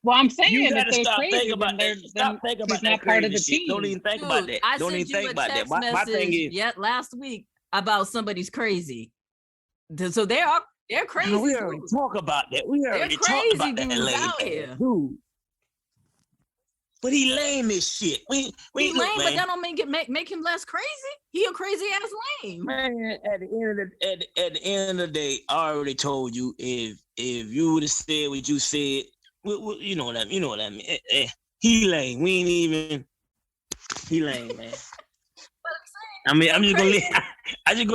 Well, I'm saying you gotta if they're stop crazy, thinking about that. Stop thinking about that. Part of the shit. team. Don't even think about that. Don't even think about that. My thing is, last week about somebody's crazy. So they're crazy. We already talk about that. We already talked about that lady. Dude. But he lame as shit. He lame, but that don't make him less crazy. He a crazy ass lame. Man, at the end of the day, I already told you if you would have said what you said, you know what I mean. He lame. We ain't even. He lame, man. I mean, I'm just gonna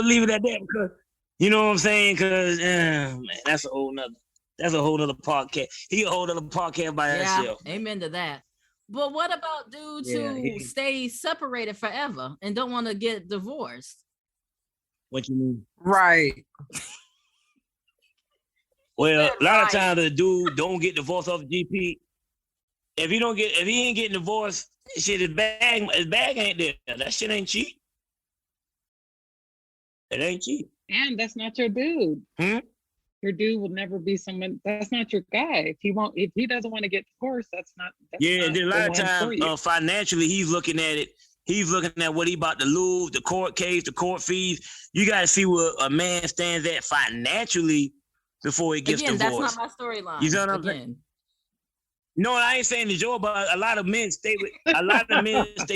leave it at that because you know what I'm saying. Because man, that's a whole nother podcast. He a whole nother podcast by himself. Amen to that. But what about dudes who stay separated forever and don't want to get divorced? What you mean? Right. Well, a lot of times the dude don't get divorced off GP. If he ain't getting divorced, shit, his bag ain't there. That shit ain't cheap. It ain't cheap. And that's not your dude. Your dude will never be someone. That's not your guy. If he doesn't want to get divorced, that's not. And then a lot of times, financially, he's looking at it. He's looking at what he about to lose, the court case, the court fees. You got to see where a man stands at financially before he gets divorced. That's not my storyline. You know what I'm saying? No, I ain't saying it's your, but a lot of men stay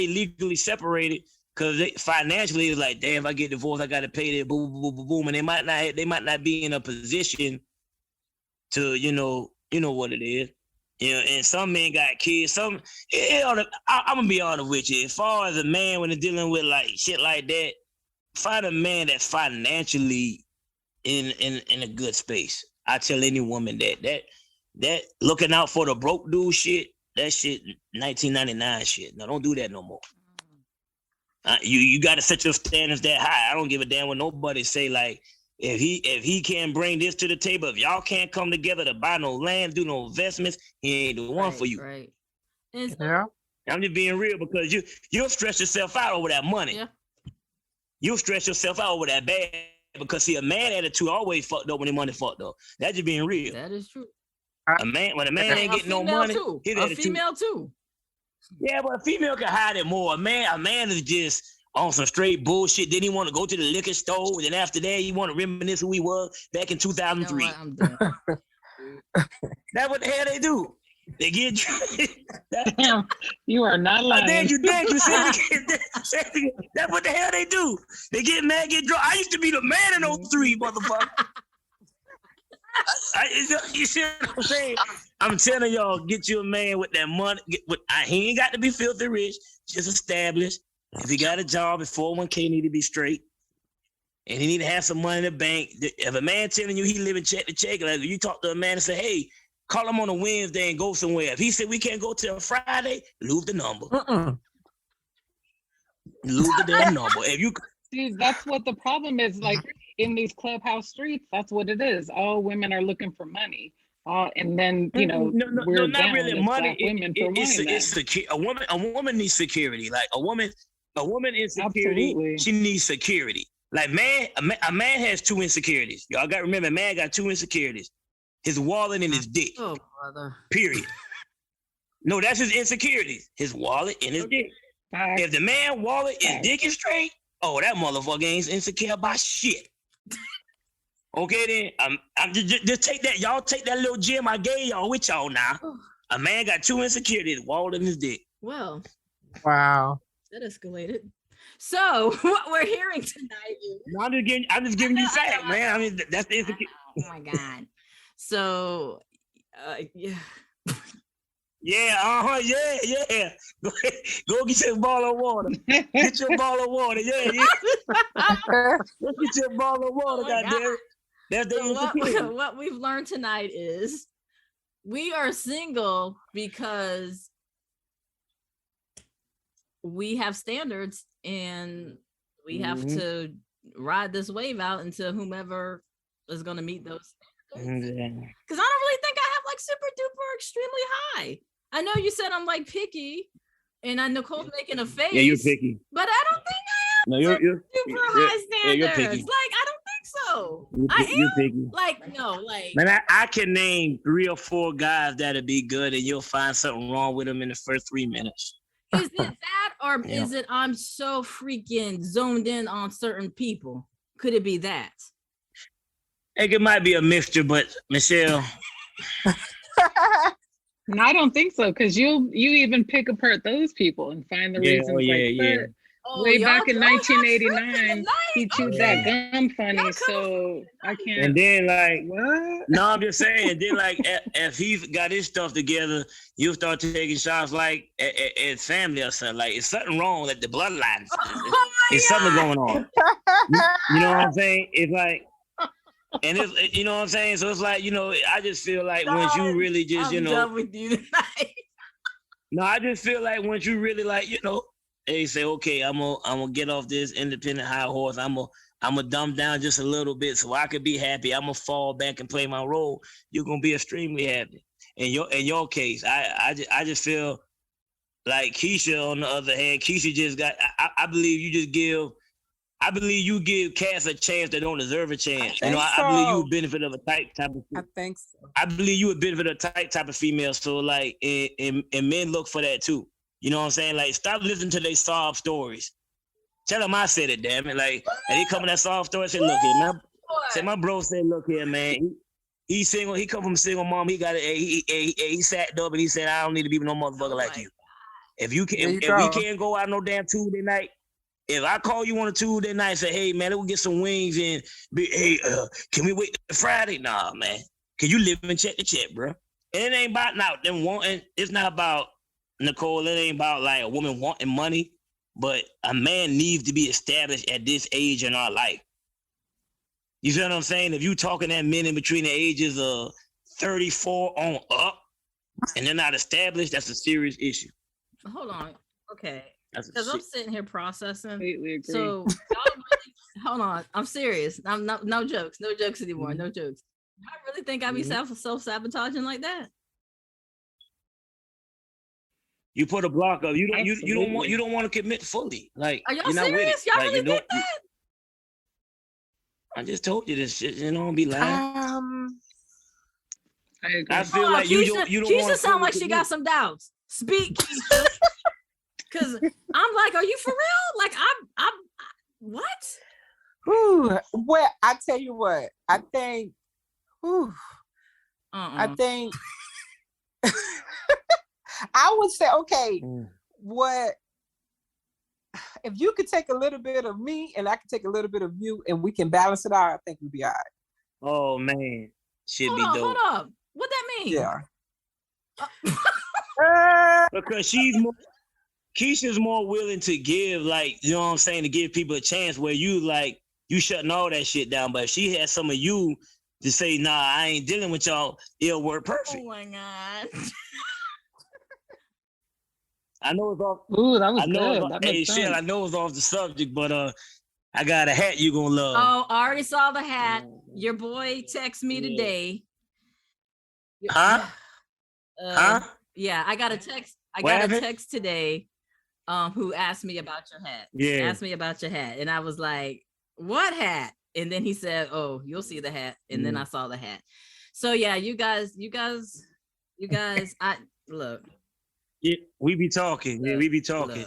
legally separated because financially it's like, damn, if I get divorced, I got to pay that, boom, boom, boom, boom, and they might not be in a position to, you know what it is. You know, and some men got kids. I'm gonna be honest with you. As far as a man when they're dealing with like shit like that, find a man that's financially in a good space. I tell any woman that looking out for the broke dude shit, that shit 1999 shit. No, don't do that no more. You got to set your standards that high. I don't give a damn what nobody say. Like if he can't bring this to the table, if y'all can't come together to buy no land, do no investments, he ain't the one for you. Right. Yeah. I'm just being real because you'll stress yourself out over that money. Yeah. You'll stress yourself out over that bag because see, a man attitude always fucked up when the money fucked up. That's just being real. That is true. When a man ain't getting no money, a female too. Yeah, but a female can hide it more. A man is just on some straight bullshit. Then he want to go to the liquor store, and then after that, he want to reminisce who he was back in 2003. I'm done. That's what the hell they do. They get Damn, you are not lying. Thank you. That's what the hell they do. They get mad, get drunk. I used to be the man in 03, motherfucker. You see what I'm saying? I'm telling y'all, get you a man with that money. He ain't got to be filthy rich, just established. If he got a job, his 401k need to be straight. and he need to have some money in the bank. If a man telling you he living check to check, like you talk to a man and say, hey, call him on a Wednesday and go somewhere. If he said we can't go till Friday, lose the number. Lose the damn number. If you See, that's what the problem is. Like in these clubhouse streets, that's what it is. All women are looking for money. And then no, we're not down really as money. black women for money. It's secure. A woman needs security. Like a woman insecurity. Absolutely. She needs security. Like a man has two insecurities. Y'all got to remember, a man got two insecurities: his wallet and his dick. Oh, brother. Period. No, that's his insecurities: hhis wallet and his dick. If the man wallet and dick is straight, oh, that motherfucker ain't insecure about shit. Okay, then I'm just take that. Y'all take that little gem I gave y'all with y'all now. A man got two insecurities: wallet and his dick. Well, Wow. that escalated. So what we're hearing tonight is No, I'm just giving you facts, man. I mean, that's the insecurity. oh my God. So yeah. Yeah, yeah. Go get your ball of water. Get your ball of water. Yeah. Go get your ball of water, goddamn. That's the insecurity. What we've learned tonight is we are single because we have standards and we have to ride this wave out until whomever is going to meet those standards. Because I don't really think I have like super duper extremely high. I know you said I'm like picky, and I Nicole's making a face. Yeah, you're picky. But I don't think I am. No, you're super high standards. you're picky. Like I don't think so. You're picky. Like no, like. Man, I can name 3 or 4 guys that'll be good, and you'll find something wrong with them in the first 3 minutes. Is it that, or is it I'm so freaking zoned in on certain people? Could it be that? I think it might be a mixture, but Michelle. No, I don't think so, because you even pick apart those people and find the reasons. Way back in 1989, he chewed that gum funny, so I can't. And then like, what? No, I'm just saying. Then like, if he's got his stuff together, you start taking shots like at family or something. Like, it's something wrong. Like the bloodlines, it's something going on. You know what I'm saying? It's like. And it's, you know what I'm saying? So it's like, I just feel like once you really just, I'm done with you tonight. No, I just feel like once you really like, they say, okay, I'm gonna get off this independent high horse. I'm gonna dumb down just a little bit so I could be happy. I'm gonna fall back and play my role. You're gonna be extremely happy. In your case, I just feel like Keisha, on the other hand, Keisha just got. I believe you give cats a chance that don't deserve a chance. I believe you would benefit of a type of. I think so. I believe you would benefit of a type of female. So like, and men look for that too. You know what I'm saying? Like, stop listening to their sob stories. Tell them I said it, damn it. Like, and they come in that sob story and say, look here, man. Say my bro said, look here, man. He's single. He come from a single mom. He got he sat up and he said, I don't need to be with no motherfucker like you. If we can't go out no damn Tuesday night. If I call you on a Tuesday night and say, hey, man, let's get some wings and can we wait till Friday? Nah, man. Can you live and check to check, bro? And it ain't about now them wanting. It's not about, Nicole, it ain't about like a woman wanting money, but a man needs to be established at this age in our life. You see what I'm saying? If you talking at men in between the ages of 34 on up and they're not established, that's a serious issue. Hold on. Okay. Because I'm sitting here processing. Completely agree. So hold on. I'm serious. I'm not, no jokes anymore. No jokes. I really think I'd be self-sabotaging like that. You put a block up. You don't want to commit fully. Like, are y'all you're not serious? with it. Y'all Like, really think that? I just told you this shit. Don't be lying. I agree. I feel like you don't Keisha sound like she got some doubts. Speak, Keisha. Because I'm like, are you for real? Like, I'm what? Ooh, well, I tell you what, I think, I think, I would say, okay, what, if you could take a little bit of me and I can take a little bit of you and we can balance it out, I think we'd be all right. Oh, man. Should be dope. Hold up. What that mean? Yeah. Because Keisha's more willing to give, like, you know what I'm saying, to give people a chance, where you you shutting all that shit down. But if she had some of you to say, nah, I ain't dealing with y'all, it'll work perfect. Oh my God. I know it's off. Ooh, that was I know good. it's, That hey, makes Shell, sense. I know it's off the subject, but I got a hat you gonna love. Oh, I already saw the hat. Your boy texted me today. Huh? Huh? Yeah, I got a text. I What got happened? a text today who asked me about your hat. Yeah. Asked me about your hat. And I was like, what hat? And then he said, oh, you'll see the hat. And then I saw the hat. So yeah, you guys, I look. Yeah, we be talking. Yeah, we be talking.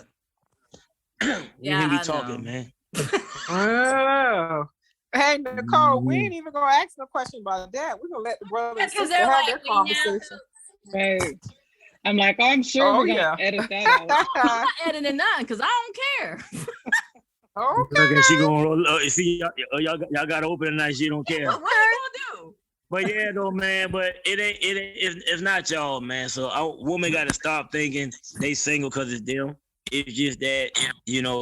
Yeah, we be I talking, know. man. Oh. Hey, Nicole, we ain't even gonna ask no question about that. We're gonna let the brothers and Because sisters they're have like their conversation. Right. I'm like, I'm sure we're gonna edit that out. I'm not editing none because I don't care. Okay, she gonna see y'all got to open tonight. She don't care. What are you gonna do? But yeah, though, man. But it's not y'all, man. So women got to stop thinking they single because it's them. It's just that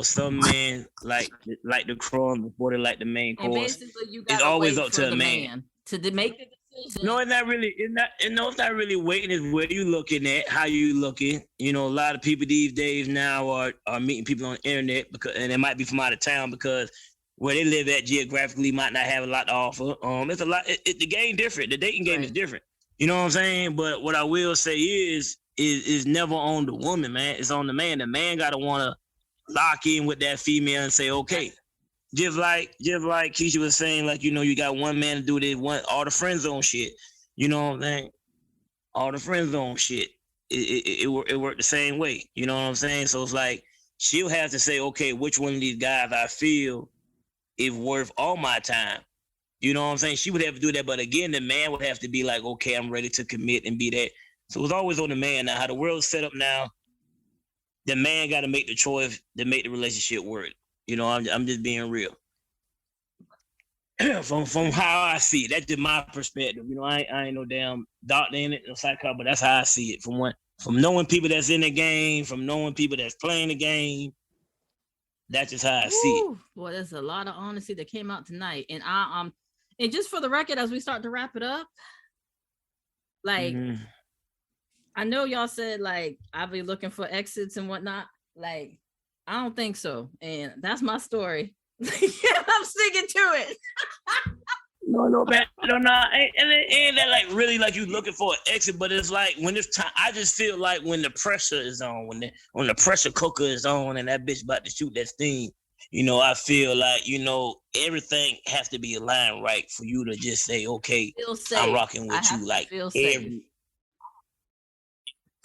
some men like the crumbs before they like the main And course. basically, you It's got always wait up for to the a man to make the decision. No, it's not really. It's not really waiting. It's where you looking at, how you looking. A lot of people these days now are meeting people on the internet and it might be from out of town because where they live at geographically might not have a lot to offer. It's a lot. The game different. The dating game is different. You know what I'm saying? But what I will say is never on the woman, man. It's on the man. The man gotta wanna lock in with that female and say, okay. Just like Keisha was saying, like, you got one man to do this, all the friend zone shit. You know what I'm saying? All the friend zone shit. It worked the same way. You know what I'm saying? So it's like she'll have to say, okay, which one of these guys I feel is worth all my time. You know what I'm saying? She would have to do that. But again, the man would have to be like, okay, I'm ready to commit and be that. So it's always on the man. Now, how the world's set up now, the man got to make the choice to make the relationship work. I'm just being real. from how I see it, that's just my perspective. I ain't no damn doctor in it, no psychologist, but that's how I see it. From knowing people that's in the game, from knowing people that's playing the game, that's just how I see it. Boy, there's a lot of honesty that came out tonight, and and just for the record, as we start to wrap it up, like I know y'all said like I'll be looking for exits and whatnot. Like I don't think so, and that's my story. I'm sticking to it. No, man. No. Ain't that like really like you looking for an exit, but it's like when it's time, I just feel like when the pressure is on, when the pressure cooker is on and that bitch about to shoot that steam, I feel like, everything has to be aligned right for you to just say, okay, I'm rocking with you. Like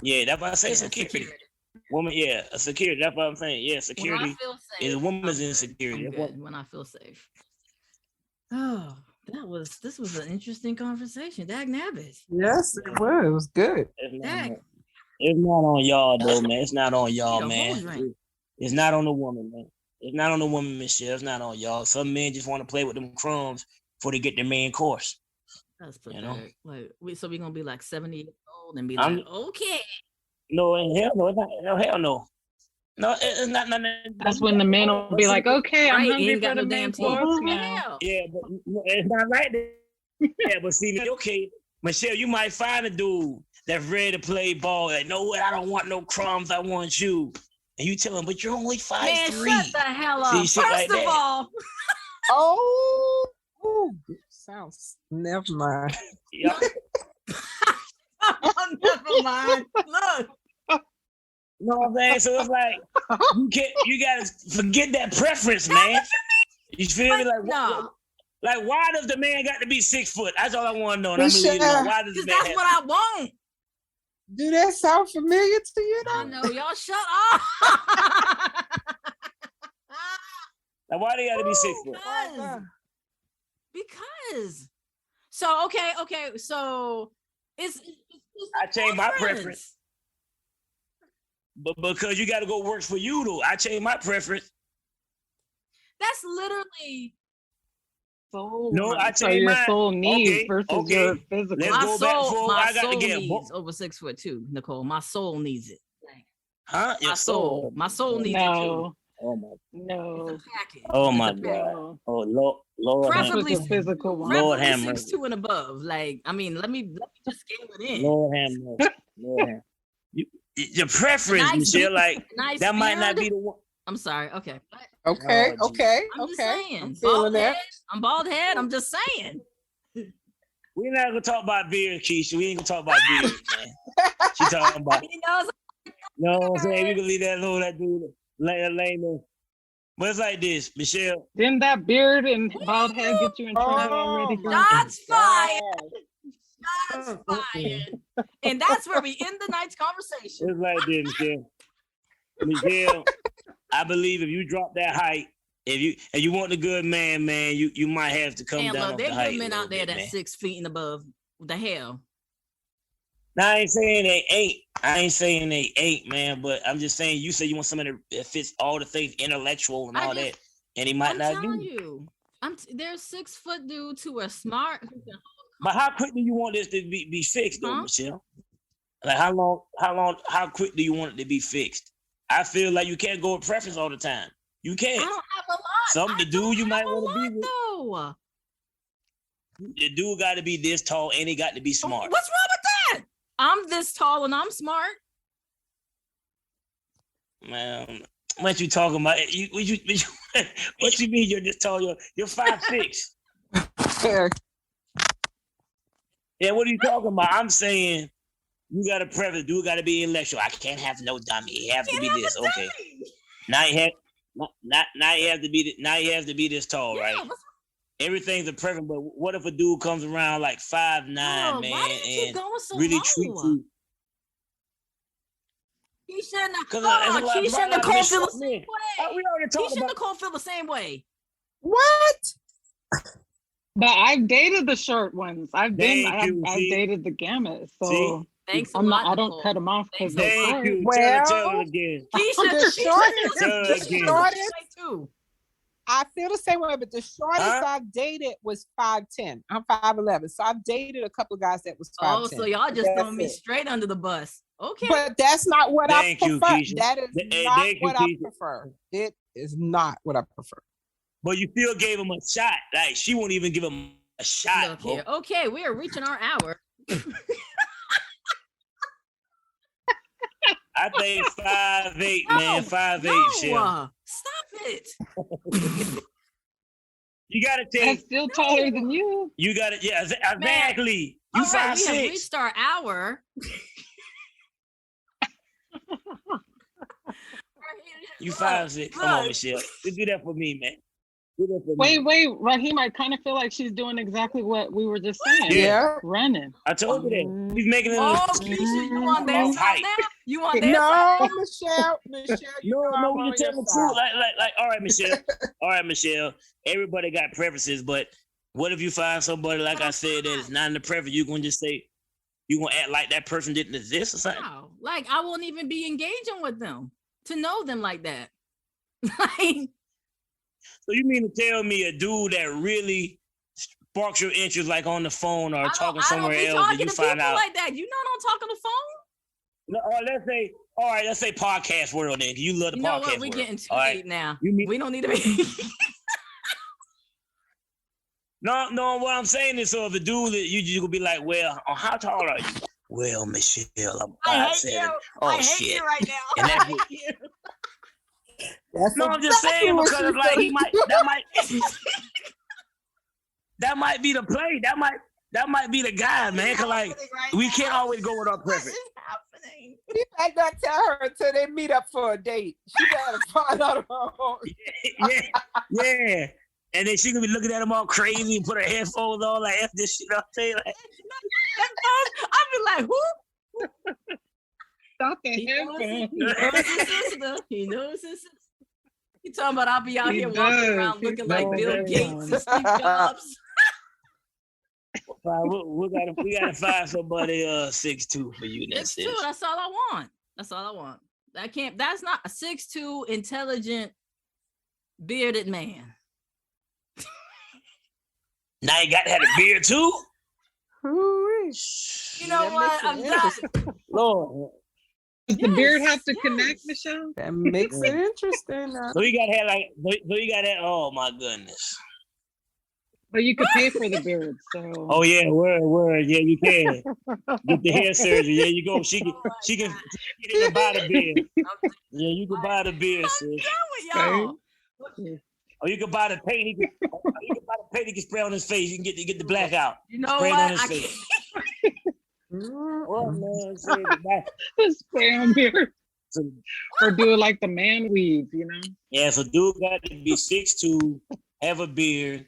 yeah, that's why I say security. Woman, yeah, a security. That's what I'm saying. Yeah, security is a woman's insecurity. When I feel safe. Oh, this was an interesting conversation. Dag nabbit. Yes, it was. It was good. It's not on y'all though, man. It's not on y'all, man. It's not on the woman, man. It's not on the woman, Michelle. It's not on y'all. Some men just want to play with them crumbs before they get their main course. That's pathetic. Like so we're gonna be like 70 years old and be like, okay. No, hell no, it's not. No, hell no. No, it's not. That's when the men will be like, okay, I'm hungry for the damn course now. Yeah, but it's not right there. Yeah, but see, okay, Michelle, you might find a dude that's ready to play ball. Like, no, what? I don't want no crumbs. I want you. And you tell him, but you're only 5'3". Man, shut the hell up. See, First of all. Sounds. Never mind. Yeah. Never mind. Look. You know what I'm saying? So it's like you gotta forget that preference, man. You feel me? Like like why does the man got to be 6 foot? That's all I want to know. And I'm gonna leave it alone. Why does the man that's what I want. Do that sound familiar to you though? I know, y'all shut up. Like why they gotta be 6 foot? Because. So okay. So it's I changed my preference. But because you got to go work for you, though, I changed my preference. That's literally. Soul. No, I changed your my soul needs versus your physical. Let's go my soul needs over 6'2", Nicole. My soul needs it. Huh? My soul needs it too. Oh my. No. It's a package. Oh It's my a package. God. No. Oh Lord have Preferably This was a physical one. Lord have preferably mercy. 6'2" and above. Like, I mean, let me just scale it in. Lord have mercy. Lord have. Your preference, Nice Michelle, beard, like nice that might not beard. be the one. I'm sorry. Okay. Okay, Oh, geez. okay, I'm just okay. saying. I'm feeling Bald that. head. I'm bald head. I'm just saying. We're not gonna talk about beard, Keisha. We ain't gonna talk about beard, man. She talking about. He knows. You know what I'm saying? We can leave that alone. That dude, lame. But it's like this, Michelle. Didn't that beard and bald head get you in trouble already, girl? Shots fired. God. Shots fired. And that's where we end the night's conversation. It's like this, Michelle. Michelle, I believe if you drop that height, if you want the good man, you might have to come And down look, off there the are height. good men out there bit, that's man. 6 feet and above. What the hell? Now, I ain't saying they ain't. I ain't saying they ain't, man. But I'm just saying you say you want somebody that fits all the things, intellectual and all that, and he might I'm not telling do. you. There's 6 foot dudes who are smart. But how quick do you want this to be fixed, though, Huh? Michelle? Like how quick do you want it to be fixed? I feel like you can't go with preference all the time. You I can't. don't have a lot. Some the dude you might want to be with. Though. The dude got to be this tall and he got to be smart. What's wrong with that? I'm this tall and I'm smart. Man, what you talking about? What you mean you're this tall? You're 5'6". Yeah, what are you talking about? I'm saying you got a preference. Dude got to be intellectual. I can't have no dummy. He have to be this. Okay. Now he have to be this tall, Yeah, right? Everything's a preference, but what if a dude comes around like 5'9", man, why do you keep and going so really low? treats you? Keisha and Keisha and Nicole feel the same way. We already talked Keisha and about. Nicole feel the same way. What? But I've dated the short ones. I've Thank you, I've see? dated the gamut. So See? Thanks a I'm lot. not, I don't Nicole. cut them off because they're Thank short. you. Well, tell it again. Keisha, The shortest, Tell the it again. shortest, too. I feel the same way, but the shortest Huh? I've dated was 5'10". I'm 5'11". So I've dated a couple of guys that was 5'10". Oh, so y'all just That's throwing me it. straight under the bus. Okay. But that's not what Thank I you, prefer. Keisha. That is Hey, not thank you, what I Keisha. prefer. It is not what I prefer. But you still gave him a shot. Like she won't even give him a shot. Look here. Okay, we are reaching our hour. I think 5'8", man. 5'8", Shell. Stop it. You gotta I'm take. still taller than you. You gotta. Yeah, exactly. You All right, we have 5'6". reached our hour. You 5'6". Come on, Michelle. You do that for me, man. Do that for me. Wait, Rahiem, I kind of feel like she's doing exactly what we were just saying. Yeah. Running. I told you that. He's making it. Oh, Keisha, you on their side now? You on their No, side? Michelle, you know No, I'm we on can tell your the side. truth. Like, all right, Michelle. Everybody got preferences, but what if you find somebody, like I said, that is not in the preference? You gonna just say, you gonna act like that person didn't exist or something? Wow. Like I won't even be engaging with them to know them like that. Like, So you mean to tell me a dude that really sparks your interest, like on the phone or talking somewhere I don't be else, talking that you to find people out? like that. You know, I don't talk on the phone. No, let's say podcast world. Then you love the You know podcast what? We're world. getting too All late right. now. You mean- We don't need to be. No. What I'm saying is, so if a dude that you could be like, well, how tall are you? Well, Michelle, I'm 5'7". Oh I hate shit! you right now. And I that's hate what- you. That's No, I'm just exactly saying what because she's like gonna do. that might be the play. That might be the guy, man. Cause like we can't always go with our What preference. is happening? You might not tell her until they meet up for a date. She gotta find out her own. Yeah. And then she gonna be looking at him all crazy and put her headphones on like F this shit. I'm saying like, I'd be like, who? Stop the He knows headphones. his sister. He knows his sister. You talking about I'll be out He here walking does. around He looking like does. Bill Gates and Steve Jobs. we gotta find somebody 6'2" for you. That's two. That's all I want. That's all I want. That's not a 6'2" intelligent bearded man. Now you got to have a beard too. You know what? I'm done. Lord, Does the beard have to connect, Michelle? That makes it interesting. So you gotta have like, so you gotta have, oh my goodness. But you could pay for the beard, so. Oh yeah, word, yeah, you can get the hair surgery. Yeah, you go. She can get in and buy the beard. Yeah, you can buy the beard, sis. With y'all. Or you can buy the paint. You can buy the paint. He can spray on his face. You can get the black out. You know Spray it what? on his I face. can't. What man? Say the back. Spray on beard. So, Or do it like the man weave, you know? yeah, so dude got to be 6'2", have a beard.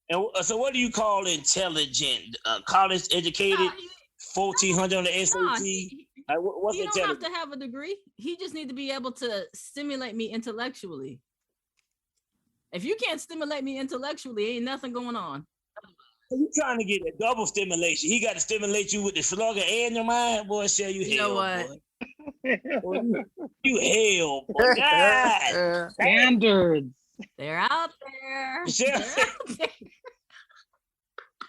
And so what do you call intelligent? College educated, 1400 on the SAT? Like, what's He don't have intelligent? to have a degree. He just need to be able to stimulate me intellectually. If you can't stimulate me intellectually, ain't nothing going on. You trying to get a double stimulation. He got to stimulate you with the slugger and your mind. Boy, shall you You hell, know what? boy. You hell, boy. God. Standards. They're out there. Michelle. They're out there.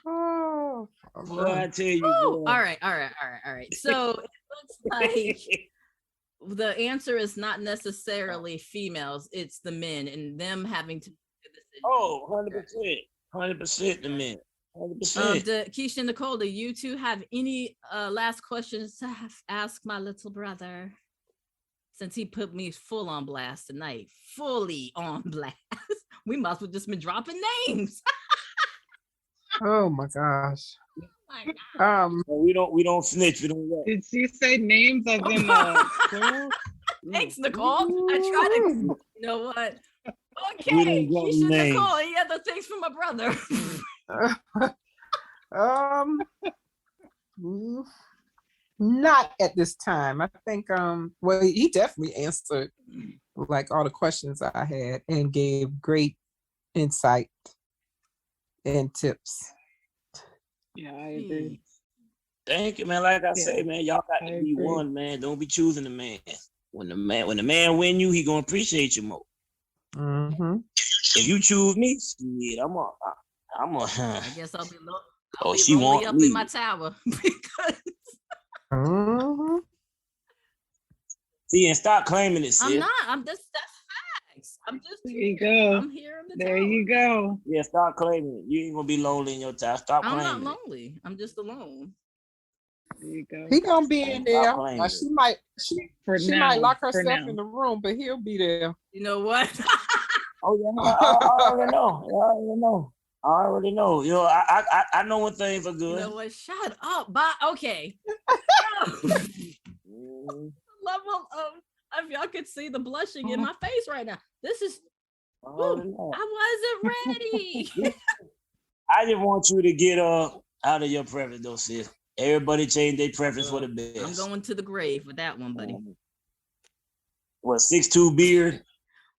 Oh, Boy, I tell you, Woo! boy. All right. So it looks like the answer is not necessarily females, it's the men and them having to make a decision. Oh, 100%. 100% the men. 100%. Keisha and Nicole, do you two have any last questions to ask my little brother? Since he put me full on blast tonight, fully on blast. We must have just been dropping names. oh my gosh. My God. We don't snitch. We don't. Did she say names as in plural? Thanks, Nicole. I tried to. You know what? Okay, We didn't get Keisha, names. Nicole, any other things from my brother? Mm, not at this time. I think well, he definitely answered like all the questions I had and gave great insight and tips. Yeah, I agree. Thank you, man. Like I say, man, y'all got I to be agree. one, man. Don't be choosing the man. When the man win you, he gonna appreciate you more. Mm-hmm. If you choose me, shit, I'm a. I guess I'll be Oh, be she lonely want up me. in my tower because Mm-hmm. See, and stop claiming it, sis. I'm not. That's facts. I'm just. There you go. I'm here in the There tower. you go. Yeah, stop claiming it. You ain't gonna be lonely in your town. Stop I'm claiming not it. lonely. I'm just alone. There you go. He gonna be in there. claiming Now, it. she might lock herself in the room, but he'll be there. You know what? Oh yeah, I already know. I already know. You know, I know when things are You good. know what? Shut up. Bye. Okay. Mhm. Level of if y'all could see the blushing in my face right now. This is. I Woo, already know. I wasn't ready. I just want you to get out of your preference, though, sis. Everybody change their preference for the best. I'm going to the grave with that one, buddy. What, 6'2" beard?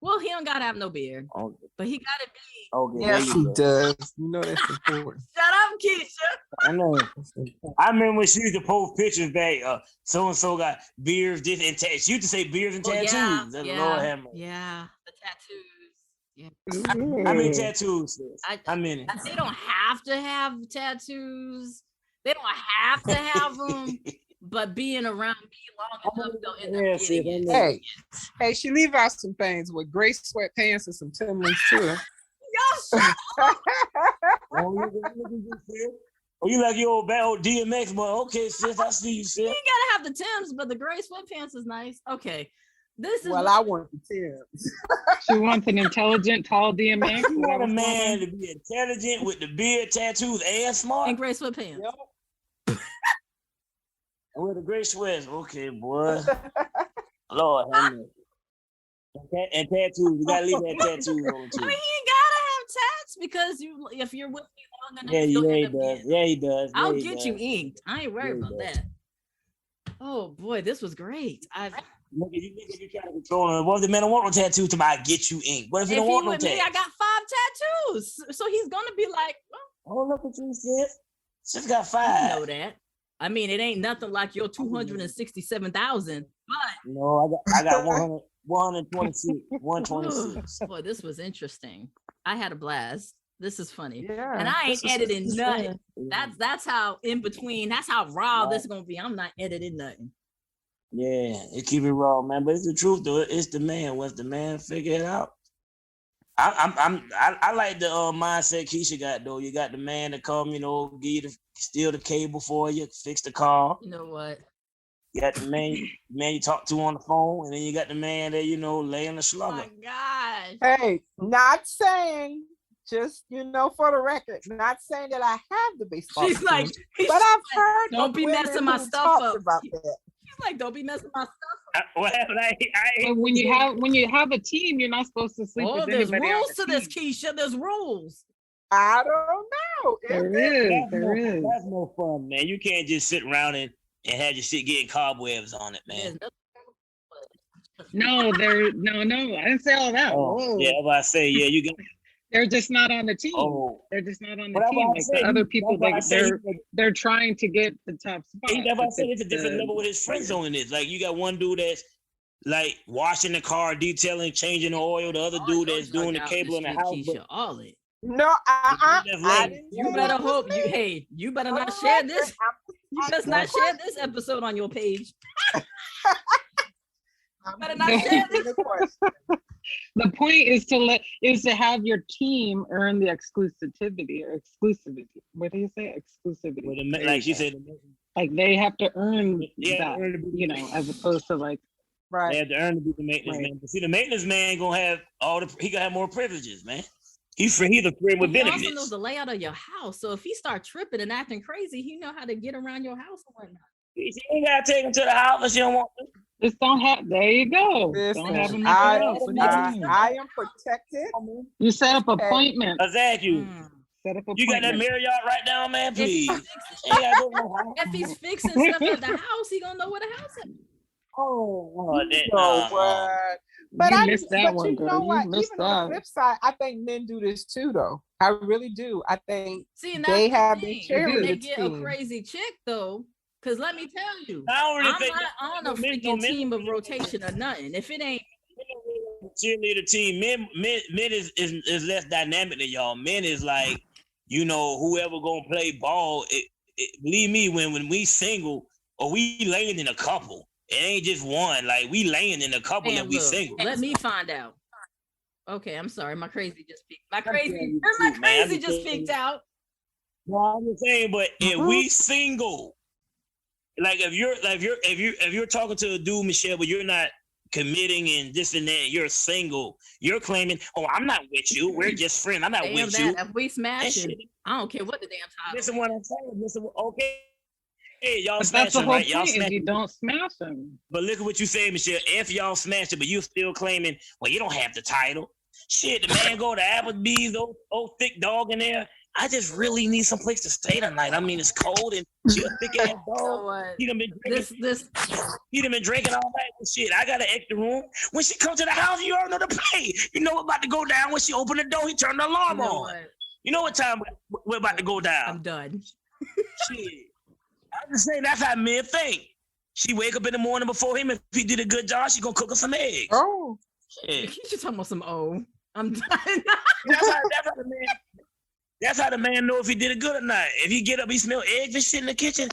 Well, he don't gotta have no beard, Okay, but he gotta be. okay, Yes, there he you go. does. You know that's important. Shut up, Keisha. I know. I remember when she used to post pictures back. So and so got beards, this and tattoos. She used to say beards and Oh, tattoos. yeah, The yeah, Lord have mercy. yeah, the tattoos. Yeah, How many tattoos, sis? How many? they don't have to have tattoos. They don't have to have them. But being around me long enough, they'll end Yeah, up sis, getting I it. know. Hey, she leave out some things with gray sweatpants and some Timberlands too. Y'all shut Oh, you like your old bad old DMX boy? Okay, sis, I see you, sis. You ain't gotta have the Timbs, but the gray sweatpants is nice. Okay. This is Well, I want the Timbs. She wants an intelligent, tall DMX. You want a man to be intelligent with the beard, tattoos, and smart? and gray sweatpants. Yep. And with the gray sweats. Okay, boy. Lord have mercy. And tattoos. You gotta leave that tattoos on I mean, too. he ain't gotta have tats because if you're with me long enough, Yeah, you'll he end up does. getting. Yeah, he does. I'll Yeah, he get does. you inked. I ain't worried Yeah, he about does. that. Oh boy, this was great. Look at you trying to control him. What if the man don't want no tattoos? To I get you ink. What if he If don't he want no with me, I tattoos? got 5 tattoos. So he's gonna be like, well, Oh, look at you, sis. Sis got I know 5. that. I mean, it ain't nothing like your 267,000, but No, I got 100, 126, 126. boy, this was interesting. I had a blast. This is funny. Yeah. And I ain't editing nothing. Yeah. That's how in between, that's how raw this is gonna be. I'm not editing nothing. Yeah, it keep it raw, man. But it's the truth, though. It's the man. Once the man figure it out, I like the mindset Keisha got though. You got the man to come, give you steal the cable for you, fix the car. You know what? You got the man you talk to on the phone, and then you got the man that laying the Oh slugger. my gosh. Hey, not saying, just for the record, not saying that I have the baseball. She's like, but I've heard. Don't of be women messing my who stuff talked up. about that. She's like, don't be messing my stuff up. What happened? And when you have a team, you're not supposed to sleep with There's anybody rules on to the this, team. Keisha. There's rules. I don't know. There is. That's no fun, man. You can't just sit around and have your shit getting cobwebs on it, man. No, I didn't say all that. Oh, yeah, I was about to say, yeah, you got. They're just not on the team. Oh. They're just not on the But team. Like the other people, they're trying to get the top spot. That's why I said it's a different level with his friend zone in this. Like you got one dude that's like washing the car, detailing, changing the oil. The other dude that's doing the cable in the house. Keisha, all it. No, I didn't. You better hope you better not share this. You better not share this episode on your page. Better not share this. The point is to have your team earn the exclusivity or exclusivity. What do you say? Exclusivity. Like she said, like they have to earn that, as opposed to like. Right. They have to earn to be the maintenance man. But see, the maintenance man gonna have he gonna have more privileges, man. He's a friend with benefits. He also knows the layout of your house. So if he start tripping and acting crazy, he know how to get around your house and whatnot. She ain't gotta take him to the house if she don't want to. Just don't have. There you go. Listen, don't have him I am protected. You set up appointments. Exactly. Set up You got that Marriott right down, man. Please. If he's fixing stuff at the house, he gonna know where the house is. But you missed that one, you know girl. what? You missed Even on the flip side, I think men do this too, though. I really do. I think they have these cheerleaders. They get a crazy chick though. Cause let me tell you, I'm not on a freaking team of rotation or nothing. If it ain't cheerleader team, men is less dynamic than y'all. Men is like, whoever gonna play ball. Believe me, when we single or we laying in a couple, it ain't just one. Like we laying in a couple and we single. Let me find out. Okay, I'm sorry. My crazy just peaked. My crazy just peaked out. No, I'm just saying, but if we single. Like if you're talking to a dude, Michelle, but you're not committing and this and that, you're single, you're claiming, I'm not with you, we're just friends, I'm not with you. If we smashing, I don't care what the damn time. Listen what I'm saying. Okay. Hey, y'all smashing, that's the whole right? Y'all point smashing. You don't smash them. But look at what you say, Michelle. If y'all smash it, but you still claiming, well, you don't have the title. Shit, the man go to Applebee's, old thick dog in there. I just really need some place to stay tonight. I mean, it's cold and she a thick ass dog. He done been drinking. He done been drinking all night and shit. I got an extra room. When she come to the house, you already know the play. You know what about to go down. When she open the door, he turned the alarm on. You know what time we're about to go down. I'm done. Shit. I'm just saying that's how men think. She wake up in the morning before him. If he did a good job, she gonna cook her some eggs. Oh. Shit. You should talk about some I'm done. That's how the man know if he did it good or not. If he get up, he smell eggs and shit in the kitchen.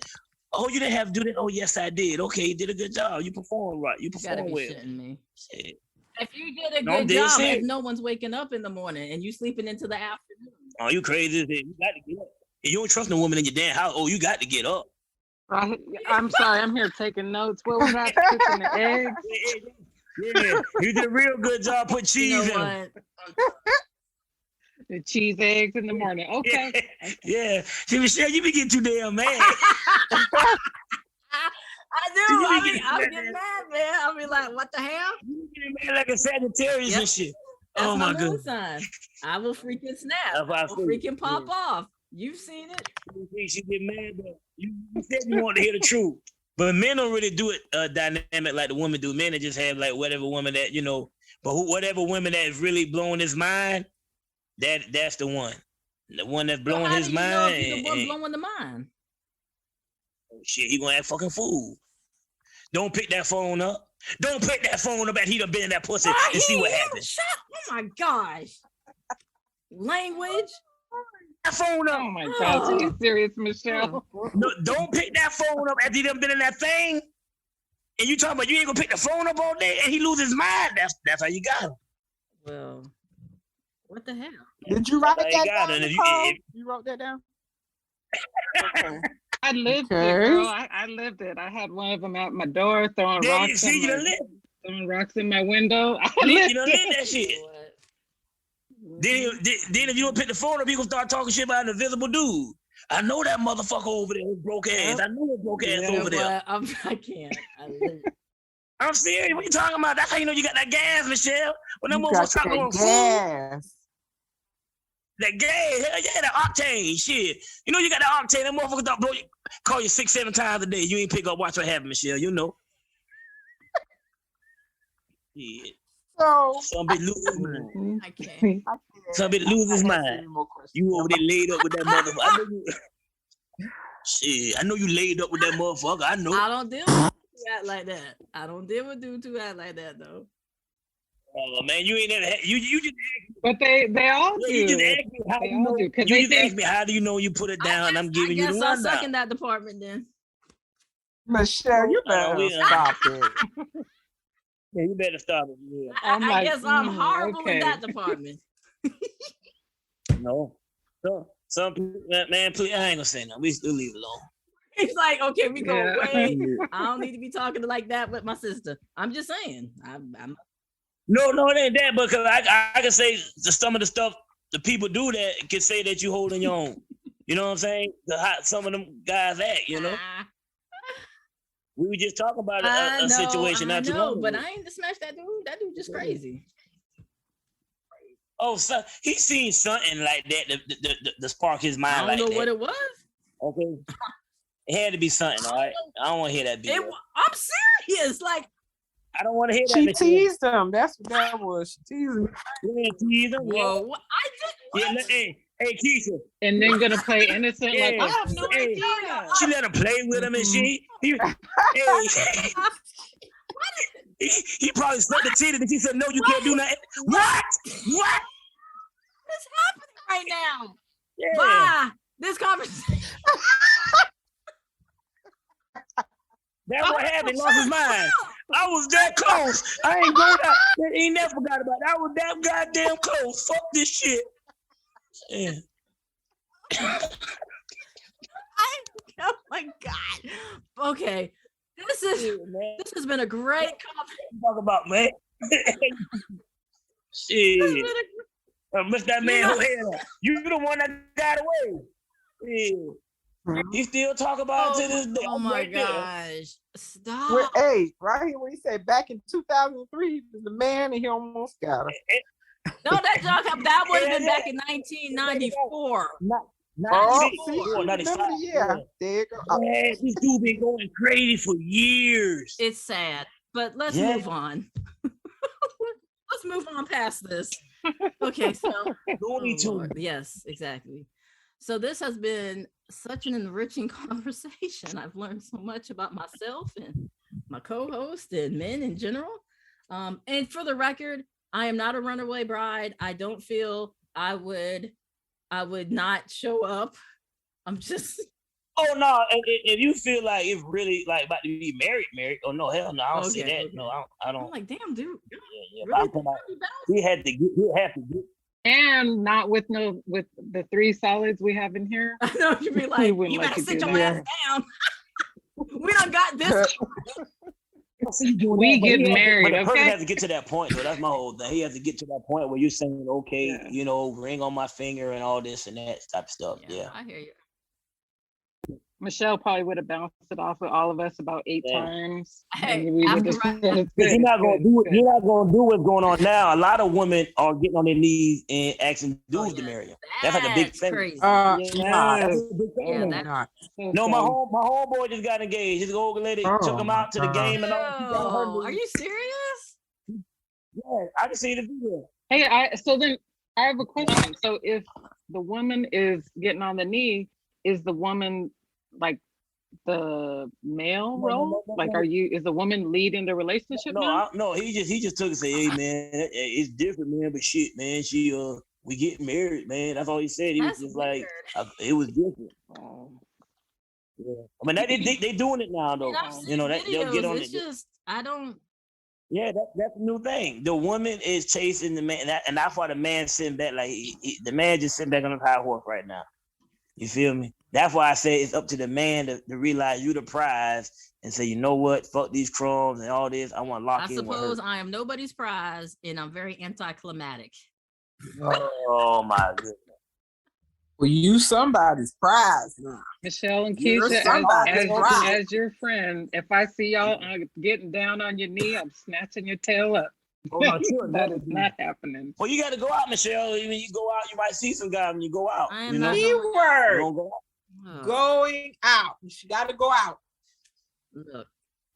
Oh, you didn't have to do that? Oh, yes, I did. Okay, you did a good job. You performed right. You performed well. Shitting me. Shit. If you did a good job, if no one's waking up in the morning and you sleeping into the afternoon. Oh, you crazy. You got to get up. If you don't trust no woman in your damn house, you got to get up. I'm sorry, I'm here taking notes. What was that? Cooking the eggs? Yeah, you did a real good job. Put cheese in them. The cheese eggs in the morning. Okay. Yeah. See, Michelle, you be getting too damn mad. I do. I'm getting mad, man. I'll be like, what the hell? You getting mad like a Sagittarius and shit. That's my moon sign. I will freaking snap. I will freaking pop off. You've seen it. She get mad, but you said you want to hear the truth. But men don't really do it dynamic like the women do. Men just have like whatever woman that, but whatever woman that's really blowing his mind, that's the one. The one that's blowing his mind. Know if he's the one blowing the mind? Oh, shit, he gonna act fucking fool. Don't pick that phone up. Don't pick that phone up and he done been in that pussy and see what happens. Shut! Oh my gosh. Language. That phone up. Oh my God, are you serious, Michelle? No, don't pick that phone up after he done been in that thing. And you talking about you ain't gonna pick the phone up all day and he lose his mind. That's how you got him. Well, what the hell? Did you write That's how that you got down, him. Nicole? You wrote that down? Okay. I lived it, girl. I lived it. I had one of them at my door throwing There you rocks see, you done lived. throwing rocks in my window. You done lived that shit. What? Then if you don't pick the phone up, you gonna start talking shit about an invisible dude. I know that motherfucker over there who broke ass. I know his broke ass You know over there. what? I can't. I'm serious. What you talking about? That's how you know you got that gas, Michelle. When them You motherfuckers got talking about that food, gas. that gas, hell yeah, that octane, shit. You know you got that octane. Them motherfuckers don't blow you, call you 6-7 times a day. You ain't pick up, watch what happened, Michelle. You know. Yeah. So Some bitch lose his mind. I can't. Some bitch lose his mind. You over there laid up with that motherfucker. I know you. Shit, I know you laid up with that motherfucker. I know. I don't deal with dudes who act like that. I don't deal with dudes who act like that though. Oh man, you ain't never had, you just But they all do. you just ask me how They you all know. do, 'cause You they just think- ask me how do you know you put it down? I'm giving you the I'll rundown. second that department then. Michelle, you better we- stop it. Yeah, you better stop it. Yeah. I'm I like, guess I'm horrible okay. in that department. No. So some people, man, please, I ain't gonna say nothing. We still leave it alone. It's like, okay, we go Yeah. way. I don't need to be talking like that with my sister. I'm just saying. I'm No, it ain't that, because I can say some of the stuff the people do that can say that you holding your own. You know what I'm saying? How some of them guys act, you know? We were just talking about a situation not too long ago. but I ain't to smash that dude. That dude just crazy. Oh, so he seen something like that to spark his mind I like don't know that. what it was. Okay. It had to be something, all right? I don't want to hear that video. I'm serious. Like, I don't want to hear that. She Michelle. teased him. That's what that was. She teased him. Yeah, tease him. whoa, what? I did. Yeah, What? hey, Keisha. And then gonna play innocent like Yeah. I have no Hey, idea. She let him play with him, and he probably sucked the titty, and she said, "No, you can't do nothing." What? What's happening right now? Yeah. Bye. This conversation. That's what happened. Lost his mind. I was that close. I ain't going out. He never forgot about it. I was that goddamn close. Fuck this shit. Yeah. Oh my god. Okay. This has been a great conversation. Talk about, man. Shit. Miss that man who had her. You the one that got away. Yeah. He still talk about it to this day. Oh I'm my right there. gosh. Stop. Well, hey, right here when he said back in 2003, he was the man and he almost got her. No, that would have been Yeah. back in 1994. Oh, 96, see, she 95. remember the year. There you go. Man, this dude been going crazy for years. It's sad, but let's Yeah. move on. Let's move on past this. Okay, so Looney Tunes. Lord. Yes, exactly. So this has been such an enriching conversation. I've learned so much about myself and my co-host and men in general. And for the record, I am not a runaway bride. I don't feel I would not show up. I'm just. Oh no! If you feel like it's really like about to be married, oh no, hell no, I don't see that. Okay. No, I don't. I'm like, damn, dude. Yeah, Really? I'm talking about, he have to get. And not with the 3 solids we have in here. I know you'd be We like, wouldn't you let better you sit do your that. ass down. We done got this. We get married, But the person okay? has to get to that point, though. That's my whole thing. He has to get to that point where you're saying, okay, Yeah. you know, ring on my finger and all this and that type of stuff. Yeah. I hear you. Michelle probably would have bounced it off with all of us about 8 Yeah. times. Hey, and we would after have I- said, "It's But you're good, not it's gonna good, do it's it. good." You're not gonna do what's going on now. A lot of women are getting on their knees and asking dudes to yeah. marry them. That's like a big That's thing. crazy. Nah, Yes. That's a big thing. Yeah, now. that- not. So No, my sad. homeboy just got engaged. His old lady Oh, took him out to the my game and all. He got her Oh, to- are you serious? Yeah, I can see the video. Hey, so then I have a question. So if the woman is getting on the knee, is the woman like the male No, role? Like, is the woman leading the relationship now? No, he just took and say, hey man, it's different, man. But shit, man, we getting married, man. That's all he said. He That's was just weird. like, it was different. Oh. Yeah. I mean, they doing it now though. And I've seen You know, they'll get videos. on It's it. just I don't. Yeah, that's a new thing. The woman is chasing the man, and that's why the man sitting back like the man just sitting back on his high horse right now. You feel me? That's why I say it's up to the man to realize you the prize and say, you know what, fuck these crumbs and all this. I want to lock I in with her. suppose I am nobody's prize, and I'm very anticlimactic. Oh my goodness. Well, you somebody's prize now. Michelle and You're Keisha, somebody's prize. as your friend, if I see y'all getting down on your knee, I'm snatching your tail up. Oh, no, That is not happening. Well, you got to go out, Michelle. When you go out, you might see some guy when you go out. I am you know? not Keyword. You don't go out. Going out. She got to go out. Look,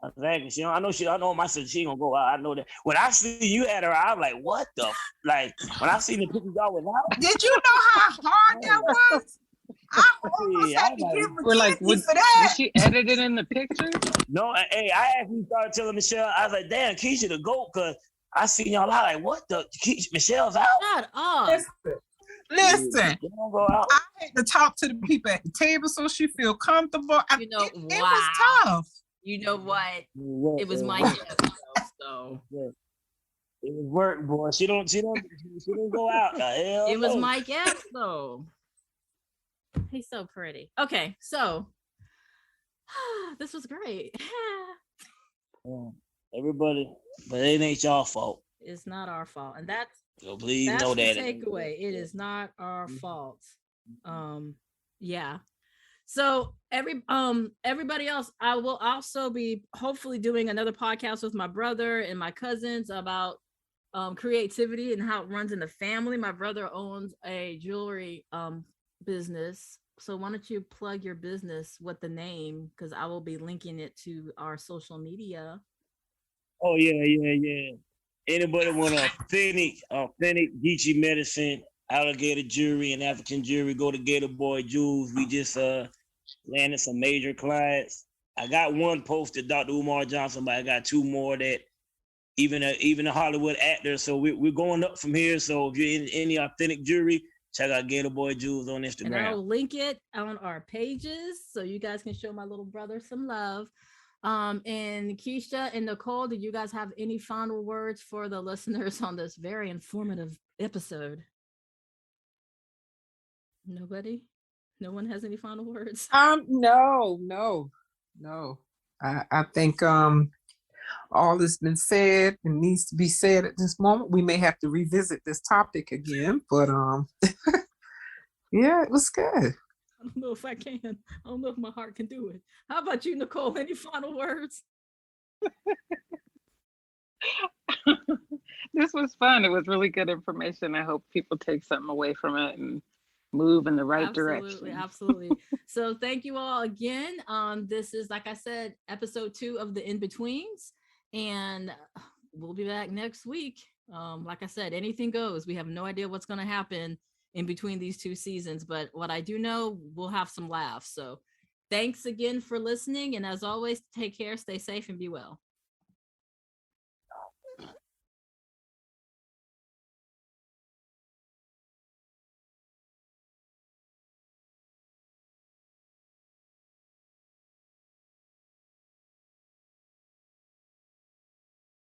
Exactly. I know my sister, she gonna go out. I know that. When I see you at her, I'm like, what the? Like, when I see the pictures y'all was out. Did you know how hard that was? I almost had to give We're like, for was that. she edited in the picture? No, hey, I actually started telling Michelle, I was like, damn, Keisha the GOAT, because I seen y'all out. Like, what the? Michelle's out? shut up. Listen. You don't go out. I had to talk to the people at the table so she feel comfortable. You know, it was tough. You know what? It was my gift, so it was work, boy. She don't go out. it was my gift, though. He's so pretty. Okay, so this was great. Everybody, but it ain't y'all fault. It's not our fault, and that's So please that's know the that. takeaway. It is not our fault. Yeah. So everybody else, I will also be hopefully doing another podcast with my brother and my cousins about creativity and how it runs in the family. My brother owns a jewelry business. So why don't you plug your business with the name? Because I will be linking it to our social media. Oh yeah. Anybody want authentic Geechee medicine, alligator jewelry, and African jewelry? Go to Gator Boy Jewels. We just landed some major clients. I got one posted, Dr. Umar Johnson, but I got two more that even a Hollywood actor. So we're going up from here. So if you're in any authentic jewelry, check out Gator Boy Jewels on Instagram. And I'll link it on our pages so you guys can show my little brother some love. And Keisha and Nicole, do you guys have any final words for the listeners on this very informative episode? Nobody? No one has any final words? No. I think all has been said and needs to be said at this moment. We may have to revisit this topic again, but yeah, it was good. I don't know if I can. I don't know if my heart can do it. How about you, Nicole? Any final words? This was fun. It was really good information. I hope people take something away from it and move in the right direction. Absolutely. So thank you all again. This is, like I said, episode 2 of the In-Betweens, and we'll be back next week. Like I said, anything goes. We have no idea what's going to happen in between these 2 seasons, but what I do know, we'll have some laughs. So thanks again for listening, and as always, take care, stay safe, and be well.